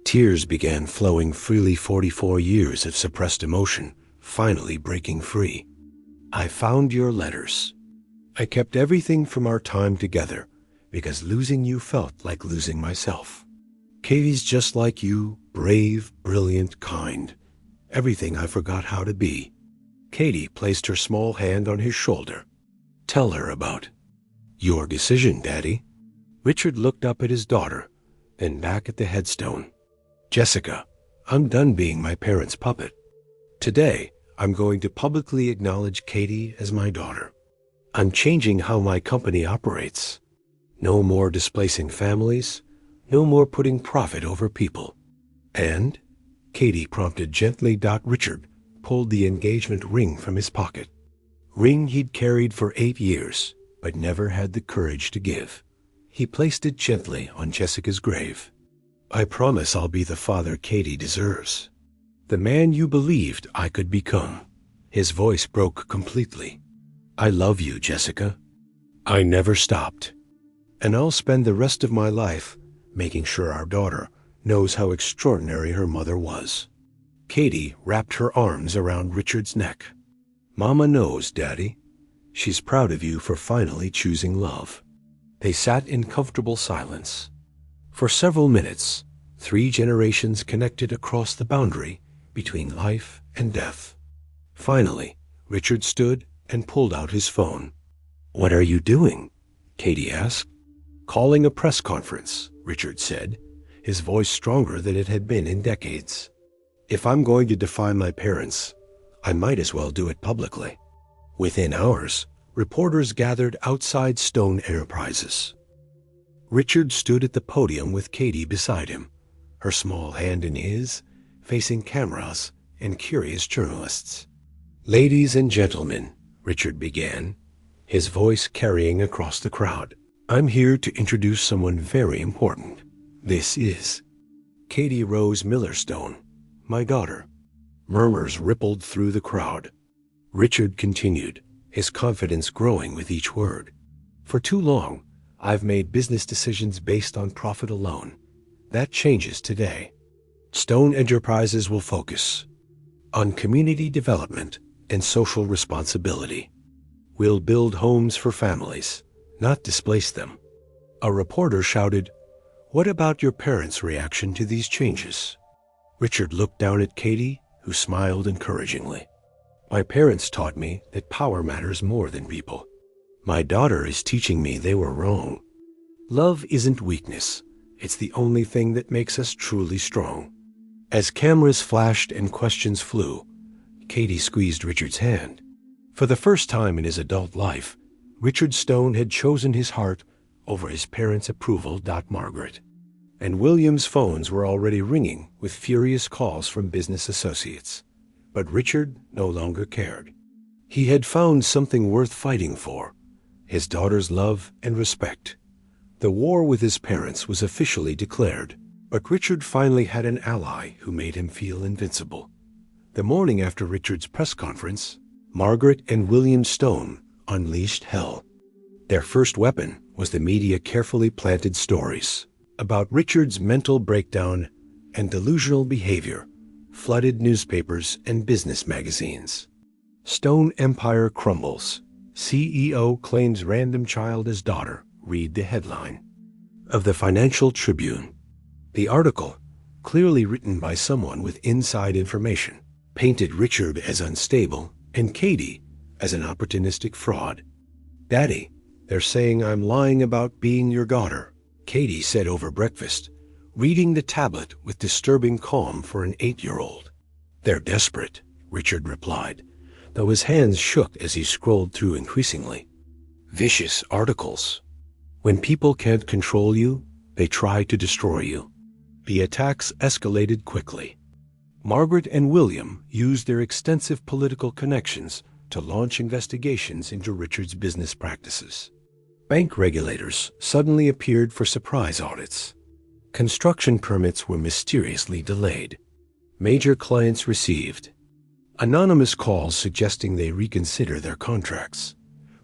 Tears began flowing freely. 44 years of suppressed emotion, finally breaking free. I found your letters. I kept everything from our time together because losing you felt like losing myself. Katie's just like you, Brave, brilliant, kind. Everything I forgot how to be. Katie placed her small hand on his shoulder. Tell her about your decision, Daddy. Richard looked up at his daughter, then back at the headstone. Jessica, I'm done being my parents' puppet. Today, I'm going to publicly acknowledge Katie as my daughter. I'm changing how my company operates. No more displacing families, no more putting profit over people. And, Katie prompted gently. Richard pulled the engagement ring from his pocket. Ring he'd carried for 8 years, but never had the courage to give. He placed it gently on Jessica's grave. I promise I'll be the father Katie deserves. The man you believed I could become. His voice broke completely. I love you, Jessica. I never stopped. And I'll spend the rest of my life making sure our daughter knows how extraordinary her mother was. Katie wrapped her arms around Richard's neck. Mama knows, Daddy. She's proud of you for finally choosing love. They sat in comfortable silence. For several minutes, 3 generations connected across the boundary between life and death. Finally, Richard stood and pulled out his phone. What are you doing? Katie asked. Calling a press conference, Richard said, his voice stronger than it had been in decades. If I'm going to defy my parents, I might as well do it publicly. Within hours, reporters gathered outside Stone Enterprises. Richard stood at the podium with Katie beside him, her small hand in his, facing cameras and curious journalists. Ladies and gentlemen, Richard began, his voice carrying across the crowd. I'm here to introduce someone very important. This is Katie Rose Millerstone, my daughter. Murmurs rippled through the crowd. Richard continued, his confidence growing with each word. For too long, I've made business decisions based on profit alone. That changes today. Stone Enterprises will focus on community development and social responsibility. We'll build homes for families, not displace them. A reporter shouted, What about your parents' reaction to these changes? Richard looked down at Katie, who smiled encouragingly. My parents taught me that power matters more than people. My daughter is teaching me they were wrong. Love isn't weakness. It's the only thing that makes us truly strong. As cameras flashed and questions flew, Katie squeezed Richard's hand. For the first time in his adult life, Richard Stone had chosen his heart over his parents' approval. Margaret and William's phones were already ringing with furious calls from business associates. But Richard no longer cared. He had found something worth fighting for, his daughter's love and respect. The war with his parents was officially declared, but Richard finally had an ally who made him feel invincible. The morning after Richard's press conference, Margaret and William Stone unleashed hell. Their first weapon was the media carefully planted stories about Richard's mental breakdown and delusional behavior, flooded newspapers and business magazines. Stone Empire crumbles. CEO claims random child as daughter. Read the headline of the Financial Tribune. The article, clearly written by someone with inside information, painted Richard as unstable and Katie as an opportunistic fraud. Daddy, they're saying I'm lying about being your daughter, Katie said over breakfast, reading the tablet with disturbing calm for an 8-year-old. They're desperate, Richard replied, though his hands shook as he scrolled through increasingly vicious articles. When people can't control you, they try to destroy you. The attacks escalated quickly. Margaret and William used their extensive political connections to launch investigations into Richard's business practices. Bank regulators suddenly appeared for surprise audits. Construction permits were mysteriously delayed. Major clients received anonymous calls suggesting they reconsider their contracts.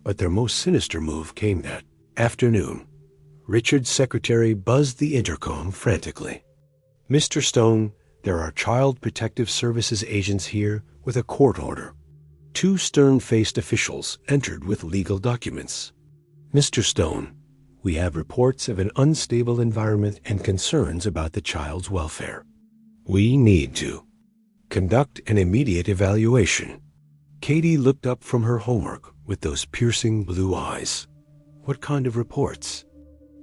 But their most sinister move came that afternoon. Richard's secretary buzzed the intercom frantically. Mr. Stone, there are Child Protective Services agents here with a court order. 2 stern-faced officials entered with legal documents. Mr. Stone, we have reports of an unstable environment and concerns about the child's welfare. We need to conduct an immediate evaluation. Katie looked up from her homework with those piercing blue eyes. What kind of reports?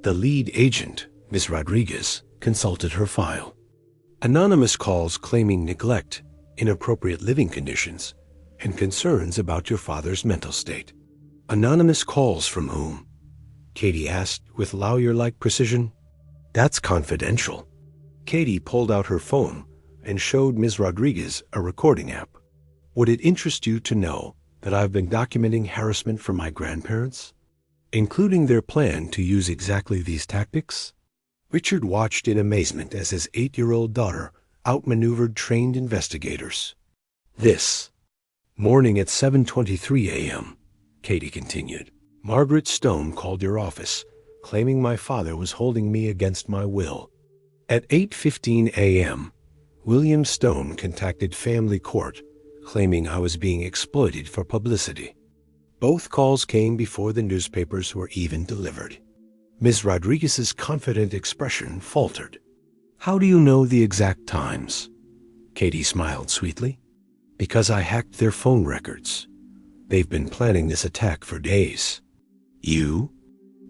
The lead agent, Ms. Rodriguez, consulted her file. Anonymous calls claiming neglect, inappropriate living conditions, and concerns about your father's mental state. Anonymous calls from whom? Katie asked with lawyer-like precision. That's confidential. Katie pulled out her phone and showed Ms. Rodriguez a recording app. Would it interest you to know that I've been documenting harassment from my grandparents, including their plan to use exactly these tactics? Richard watched in amazement as his 8-year-old daughter outmaneuvered trained investigators. This morning at 7:23 a.m., Katie continued, Margaret Stone called your office, claiming my father was holding me against my will. At 8:15 a.m., William Stone contacted family court, claiming I was being exploited for publicity. Both calls came before the newspapers were even delivered. Ms. Rodriguez's confident expression faltered. How do you know the exact times? Katie smiled sweetly. Because I hacked their phone records. They've been planning this attack for days. You?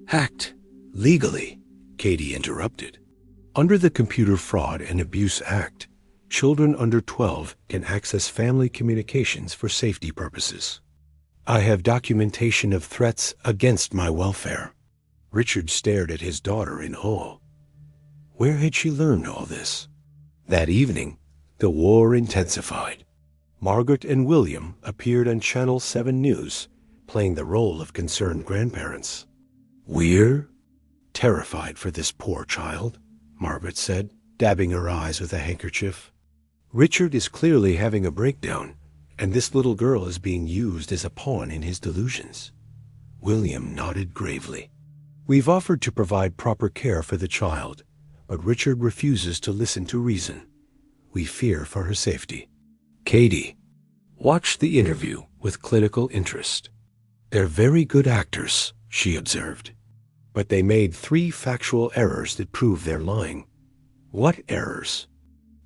Hacked? Legally? Katie interrupted. Under the Computer Fraud and Abuse Act, children under 12 can access family communications for safety purposes. I have documentation of threats against my welfare. Richard stared at his daughter in awe. Where had she learned all this? That evening, the war intensified. Margaret and William appeared on Channel 7 News, playing the role of concerned grandparents. We're terrified for this poor child, Margaret said, dabbing her eyes with a handkerchief. Richard is clearly having a breakdown, and this little girl is being used as a pawn in his delusions. William nodded gravely. We've offered to provide proper care for the child, but Richard refuses to listen to reason. We fear for her safety. Katie watched the interview with clinical interest. They're very good actors, she observed. But they made 3 factual errors that prove they're lying. What errors?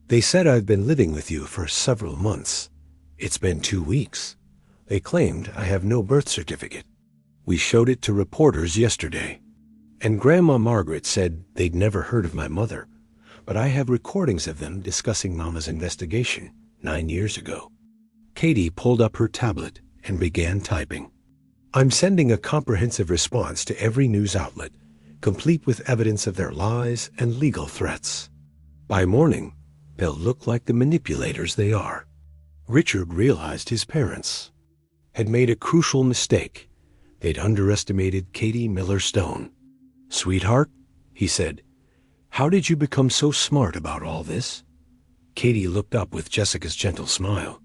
They said I've been living with you for several months. It's been 2 weeks. They claimed I have no birth certificate. We showed it to reporters yesterday. And Grandma Margaret said they'd never heard of my mother, but I have recordings of them discussing Mama's investigation 9 years ago. Katie pulled up her tablet and began typing. I'm sending a comprehensive response to every news outlet, complete with evidence of their lies and legal threats. By morning, they'll look like the manipulators they are. Richard realized his parents had made a crucial mistake. They'd underestimated Katie Miller Stone. Sweetheart, he said, how did you become so smart about all this? Katie looked up with Jessica's gentle smile.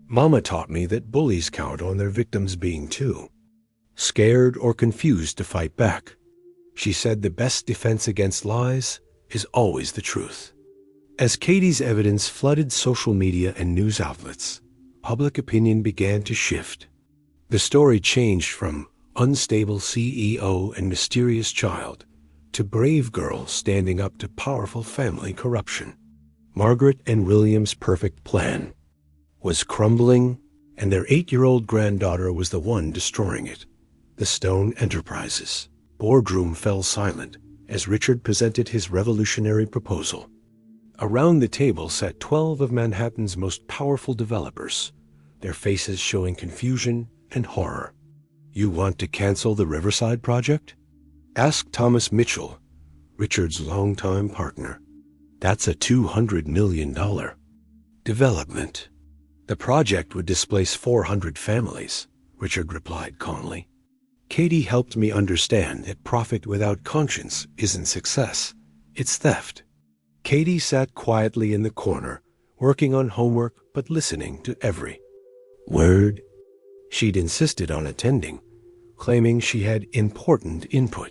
Mama taught me that bullies count on their victims being too scared or confused to fight back. She said the best defense against lies is always the truth. As Katie's evidence flooded social media and news outlets, public opinion began to shift. The story changed from unstable CEO and mysterious child to brave girl standing up to powerful family corruption. Margaret and William's perfect plan was crumbling, and their 8-year-old granddaughter was the one destroying it. The Stone Enterprises boardroom fell silent as Richard presented his revolutionary proposal. Around the table sat 12 of Manhattan's most powerful developers, their faces showing confusion and horror. You want to cancel the Riverside project? Ask Thomas Mitchell, Richard's longtime partner. That's a $200 million development. The project would displace 400 families, Richard replied calmly. Katie helped me understand that profit without conscience isn't success, it's theft. Katie sat quietly in the corner, working on homework but listening to every word. She'd insisted on attending, claiming she had important input.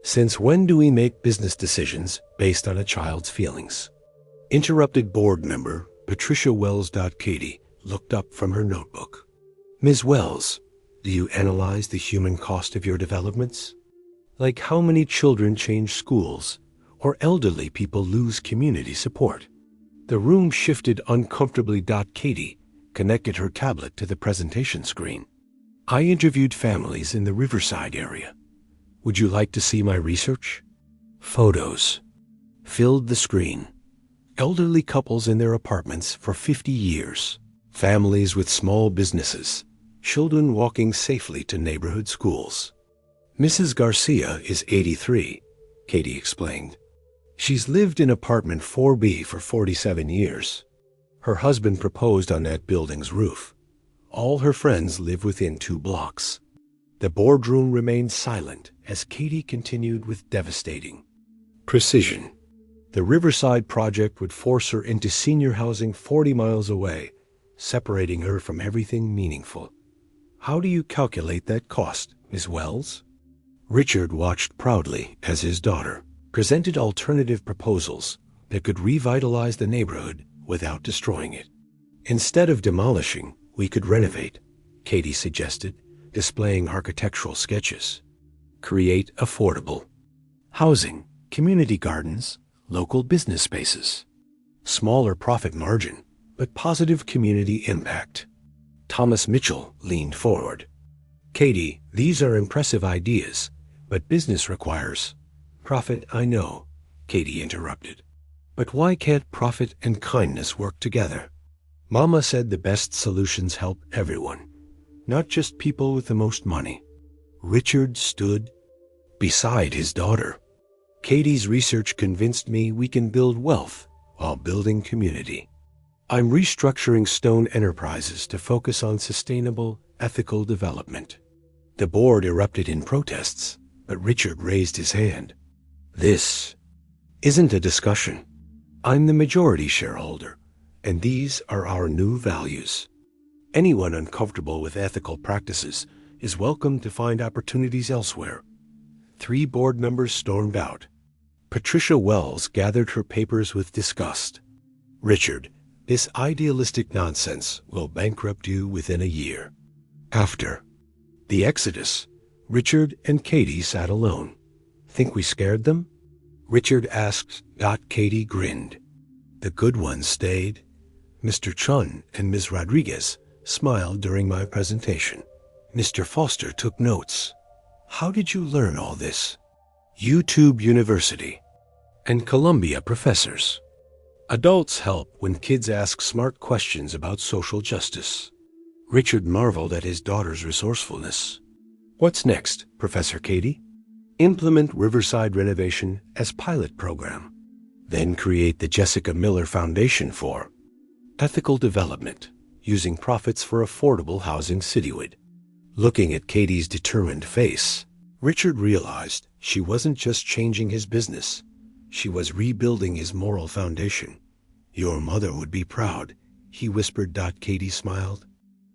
Since when do we make business decisions based on a child's feelings? Interrupted board member Patricia Wells. Katie looked up from her notebook. Ms. Wells, do you analyze the human cost of your developments? Like how many children change schools or elderly people lose community support? The room shifted uncomfortably. Katie connected her tablet to the presentation screen. I interviewed families in the Riverside area. Would you like to see my research? Photos filled the screen. Elderly couples in their apartments for 50 years. Families with small businesses. Children walking safely to neighborhood schools. Mrs. Garcia is 83, Katie explained. She's lived in apartment 4B for 47 years. Her husband proposed on that building's roof. All her friends live within 2 blocks. The boardroom remained silent as Katie continued with devastating precision. The Riverside project would force her into senior housing 40 miles away, separating her from everything meaningful. How do you calculate that cost, Ms. Wells? Richard watched proudly as his daughter presented alternative proposals that could revitalize the neighborhood without destroying it. Instead of demolishing, we could renovate, Katie suggested, displaying architectural sketches. Create affordable housing, community gardens, local business spaces. Smaller profit margin, but positive community impact. Thomas Mitchell leaned forward. Katie, these are impressive ideas, but business requires profit. I know, Katie interrupted. But why can't profit and kindness work together? Mama said the best solutions help everyone, not just people with the most money. Richard stood beside his daughter. Katie's research convinced me we can build wealth while building community. I'm restructuring Stone Enterprises to focus on sustainable, ethical development. The board erupted in protests, but Richard raised his hand. This isn't a discussion. I'm the majority shareholder, and these are our new values. Anyone uncomfortable with ethical practices is welcome to find opportunities elsewhere. 3 board members stormed out. Patricia Wells gathered her papers with disgust. Richard, this idealistic nonsense will bankrupt you within a year. After the exodus, Richard and Katie sat alone. Think we scared them? Richard asked. Katie grinned. The good ones stayed. Mr. Chun and Ms. Rodriguez smiled during my presentation. Mr. Foster took notes. How did you learn all this? YouTube University and Columbia professors. Adults help when kids ask smart questions about social justice. Richard marveled at his daughter's resourcefulness. What's next, Professor Katie? Implement Riverside renovation as pilot program. Then create the Jessica Miller Foundation for ethical development, using profits for affordable housing citywide. Looking at Katie's determined face, Richard realized she wasn't just changing his business. She was rebuilding his moral foundation. Your mother would be proud, he whispered. Katie smiled.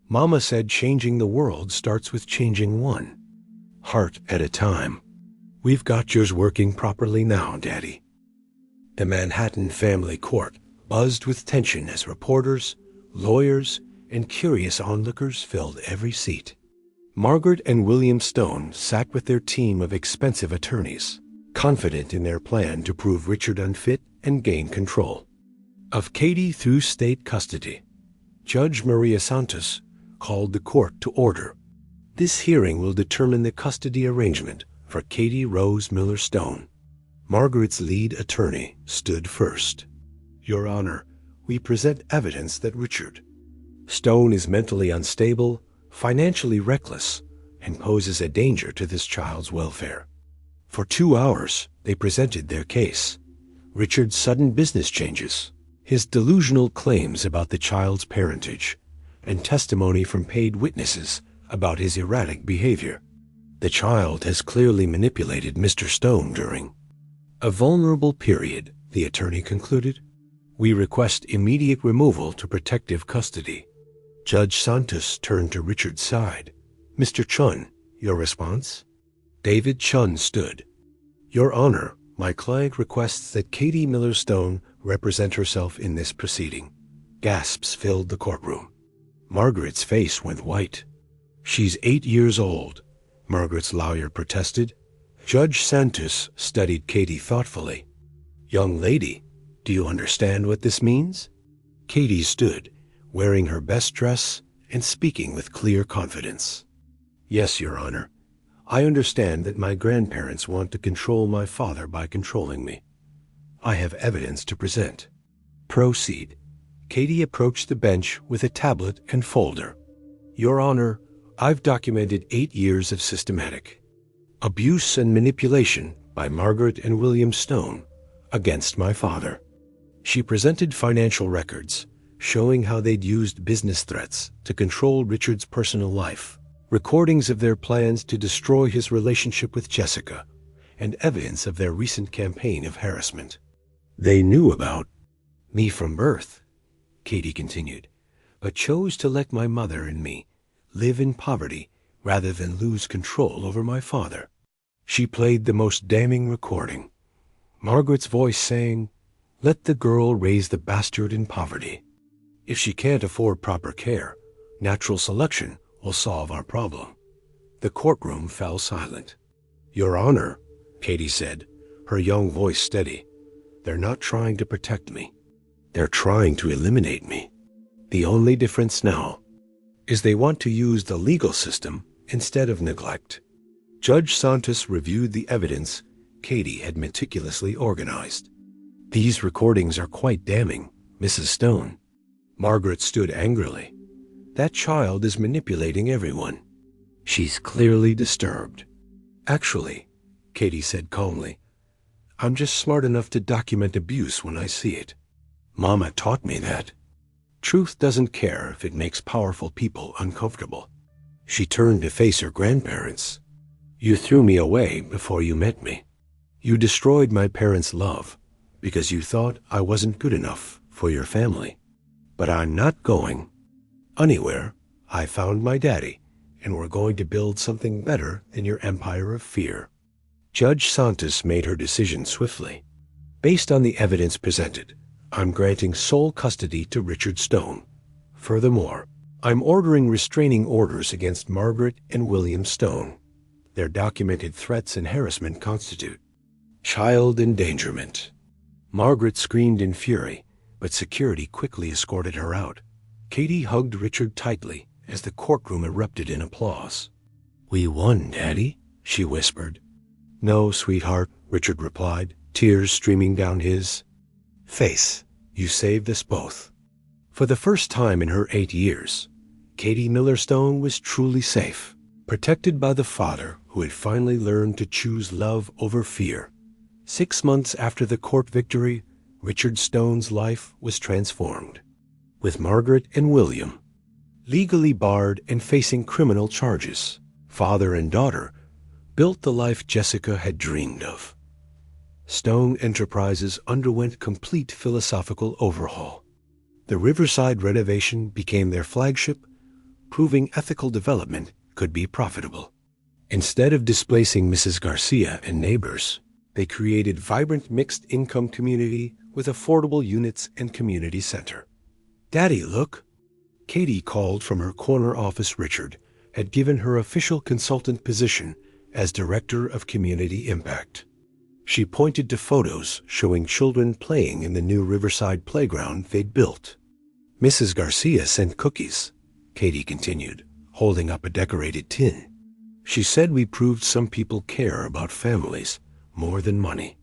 Mama said changing the world starts with changing one heart at a time. We've got yours working properly now, Daddy. The Manhattan family court buzzed with tension as reporters, lawyers, and curious onlookers filled every seat. Margaret and William Stone sat with their team of expensive attorneys, confident in their plan to prove Richard unfit and gain control of Katie through state custody. Judge Maria Santos called the court to order. This hearing will determine the custody arrangement for Katie Rose Miller Stone. Margaret's lead attorney stood first. Your Honor, we present evidence that Richard Stone is mentally unstable, financially reckless, and poses a danger to this child's welfare. For 2 hours, they presented their case. Richard's sudden business changes, his delusional claims about the child's parentage, and testimony from paid witnesses about his erratic behavior. The child has clearly manipulated Mr. Stone during a vulnerable period, the attorney concluded. We request immediate removal to protective custody. Judge Santos turned to Richard's side. Mr. Chun, your response? David Chun stood. Your Honor, my client requests that Katie Miller Stone represent herself in this proceeding. Gasps filled the courtroom. Margaret's face went white. She's 8 years old, Margaret's lawyer protested. Judge Santos studied Katie thoughtfully. Young lady, Do you understand what this means? Katie stood, wearing her best dress and speaking with clear confidence. Yes, Your Honor. I understand that my grandparents want to control my father by controlling me. I have evidence to present. Proceed. Katie approached the bench with a tablet and folder. Your Honor, I've documented 8 years of systematic abuse and manipulation by Margaret and William Stone against my father. She presented financial records showing how they'd used business threats to control Richard's personal life, recordings of their plans to destroy his relationship with Jessica, and evidence of their recent campaign of harassment. They knew about me from birth, Katie continued, but chose to let my mother and me live in poverty rather than lose control over my father. She played the most damning recording. Margaret's voice saying, "Let the girl raise the bastard in poverty. If she can't afford proper care, natural selection will solve our problem." The courtroom fell silent. Your Honor, Katie said, her young voice steady, they're not trying to protect me. They're trying to eliminate me. The only difference now is they want to use the legal system instead of neglect. Judge Santos reviewed the evidence Katie had meticulously organized. These recordings are quite damning, Mrs. Stone. Margaret stood angrily. That child is manipulating everyone. She's clearly disturbed. Actually, Katie said calmly, I'm just smart enough to document abuse when I see it. Mama taught me that. Truth doesn't care if it makes powerful people uncomfortable. She turned to face her grandparents. You threw me away before you met me. You destroyed my parents' love because you thought I wasn't good enough for your family. But I'm not going anywhere. I found my daddy, and we're going to build something better than your empire of fear. Judge Santos made her decision swiftly. Based on the evidence presented, I'm granting sole custody to Richard Stone. Furthermore, I'm ordering restraining orders against Margaret and William Stone. Their documented threats and harassment constitute child endangerment. Margaret screamed in fury, but security quickly escorted her out. Katie hugged Richard tightly as the courtroom erupted in applause. We won, Daddy, she whispered. No, sweetheart, Richard replied, tears streaming down his face. You saved us both. For the first time in her 8 years, Katie Miller Stone was truly safe, protected by the father who had finally learned to choose love over fear. 6 months after the court victory, Richard Stone's life was transformed. With Margaret and William legally barred and facing criminal charges, father and daughter built the life Jessica had dreamed of. Stone Enterprises underwent complete philosophical overhaul. The Riverside renovation became their flagship, proving ethical development could be profitable. Instead of displacing Mrs. Garcia and neighbors, they created vibrant mixed-income community with affordable units and community center. Daddy, look! Katie called from her corner office. Richard had given her official consultant position as Director of Community Impact. She pointed to photos showing children playing in the new Riverside playground they'd built. Mrs. Garcia sent cookies, Katie continued, holding up a decorated tin. She said we proved some people care about families more than money.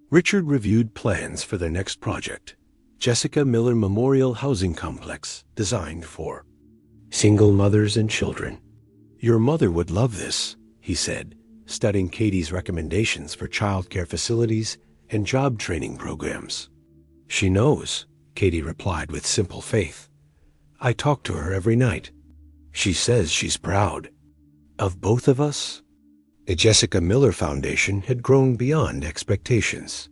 Richard reviewed plans for their next project, Jessica Miller Memorial Housing Complex, designed for single mothers and children. Your mother would love this, he said, studying Katie's recommendations for childcare facilities and job training programs. She knows, Katie replied with simple faith. I talk to her every night. She says she's proud of both of us. The Jessica Miller Foundation had grown beyond expectations.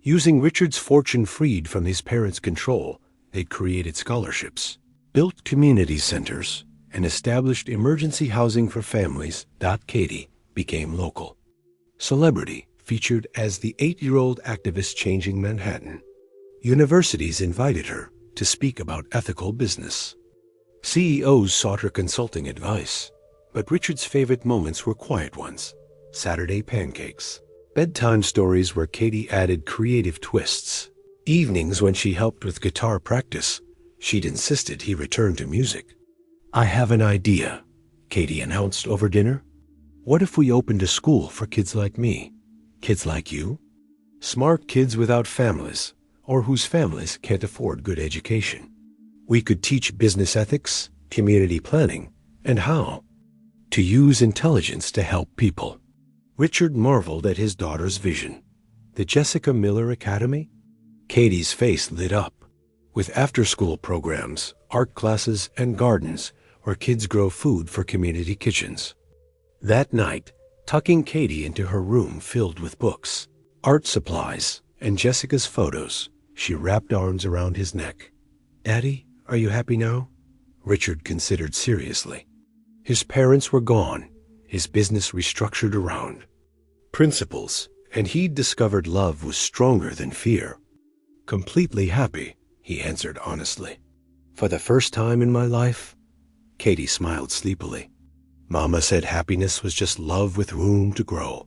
Using Richard's fortune freed from his parents' control, they'd created scholarships, built community centers, and established emergency housing for families. Katie became local celebrity, featured as the 8-year-old activist changing Manhattan. Universities invited her to speak about ethical business. CEOs sought her consulting advice, but Richard's favorite moments were quiet ones. Saturday pancakes, bedtime stories where Katie added creative twists. Evenings when she helped with guitar practice, she'd insisted he return to music. "I have an idea," Katie announced over dinner. "What if we opened a school for kids like me? Kids like you? Smart kids without families, or whose families can't afford good education. We could teach business ethics, community planning, and how to use intelligence to help people." Richard marveled at his daughter's vision. The Jessica Miller Academy? Katie's face lit up. With after-school programs, art classes, and gardens where kids grow food for community kitchens. That night, tucking Katie into her room filled with books, art supplies, and Jessica's photos, she wrapped arms around his neck. "Daddy, are you happy now?" Richard considered seriously. His parents were gone, his business restructured around principles, and he'd discovered love was stronger than fear. "Completely happy," he answered honestly. "For the first time in my life." Katie smiled sleepily. "Mama said happiness was just love with room to grow.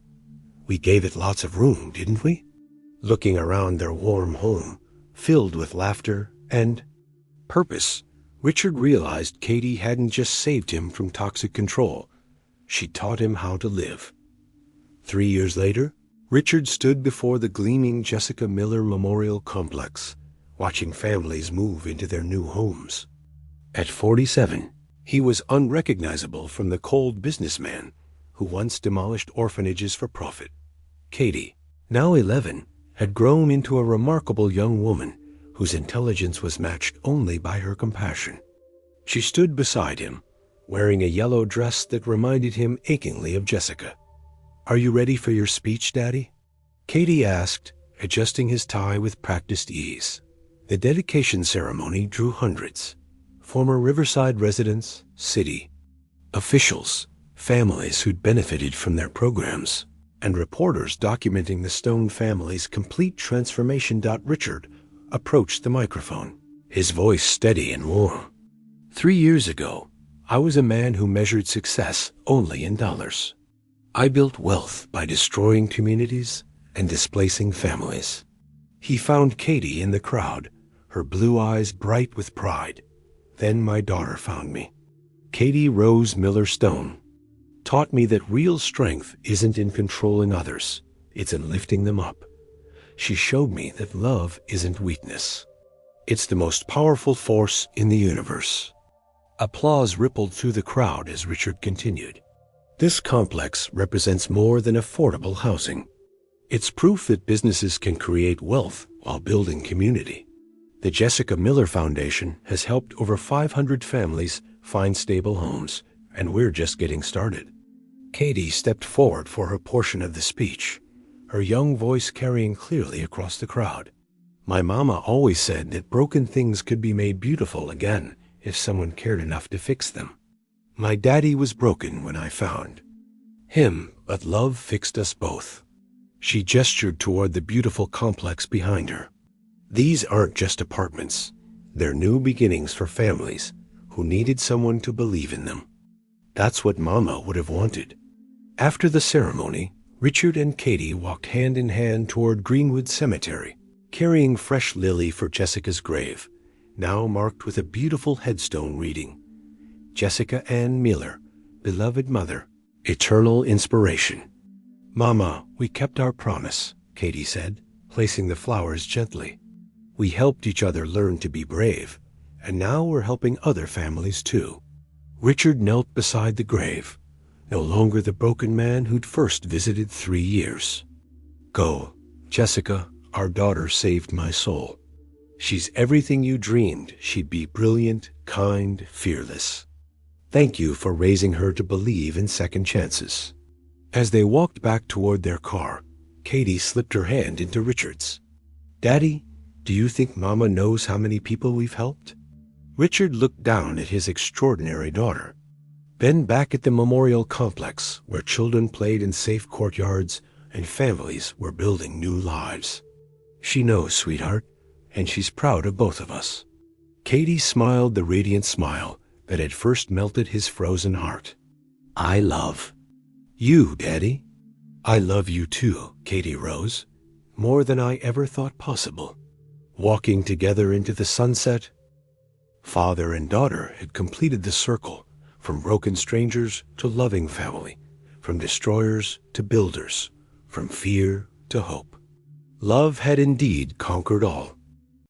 We gave it lots of room, didn't we?" Looking around their warm home, filled with laughter and purpose, Richard realized Katie hadn't just saved him from toxic control. She taught him how to live. 3 years later, Richard stood before the gleaming Jessica Miller Memorial Complex, watching families move into their new homes. At 47, he was unrecognizable from the cold businessman who once demolished orphanages for profit. Katie, now 11, had grown into a remarkable young woman whose intelligence was matched only by her compassion. She stood beside him, wearing a yellow dress that reminded him achingly of Jessica. "Are you ready for your speech, Daddy?" Katie asked, adjusting his tie with practiced ease. The dedication ceremony drew hundreds. Former Riverside residents, city officials, families who'd benefited from their programs, and reporters documenting the Stone family's complete transformation. Richard approached the microphone, his voice steady and warm. 3 years ago, I was a man who measured success only in dollars. I built wealth by destroying communities and displacing families. He found Katie in the crowd, her blue eyes bright with pride. Then my daughter found me. Katie Rose Miller Stone taught me that real strength isn't in controlling others, it's in lifting them up. She showed me that love isn't weakness. It's the most powerful force in the universe. Applause rippled through the crowd as Richard continued. This complex represents more than affordable housing. It's proof that businesses can create wealth while building community. The Jessica Miller Foundation has helped over 500 families find stable homes, and we're just getting started. Katie stepped forward for her portion of the speech, her young voice carrying clearly across the crowd. My mama always said that broken things could be made beautiful again if someone cared enough to fix them. My daddy was broken when I found him, but love fixed us both. She gestured toward the beautiful complex behind her. These aren't just apartments. They're new beginnings for families who needed someone to believe in them. That's what Mama would have wanted. After the ceremony, Richard and Katie walked hand in hand toward Greenwood Cemetery, carrying fresh lily for Jessica's grave, now marked with a beautiful headstone reading, "Jessica Ann Miller, beloved mother, eternal inspiration." "Mama, we kept our promise," Katie said, placing the flowers gently. "We helped each other learn to be brave, and now we're helping other families too." Richard knelt beside the grave, no longer the broken man who'd first visited 3 years. "Go, Jessica, our daughter saved my soul. She's everything you dreamed she'd be: brilliant, kind, fearless. Thank you for raising her to believe in second chances." As they walked back toward their car, Katie slipped her hand into Richard's. "Daddy, do you think Mama knows how many people we've helped?" Richard looked down at his extraordinary daughter, then back at the memorial complex where children played in safe courtyards and families were building new lives. "She knows, sweetheart, and she's proud of both of us." Katie smiled the radiant smile that had first melted his frozen heart. "I love you, Daddy." "I love you too, Katie Rose, more than I ever thought possible." walking together into the sunset. Father and daughter had completed the circle, from broken strangers to loving family, from destroyers to builders, from fear to hope. Love had indeed conquered all.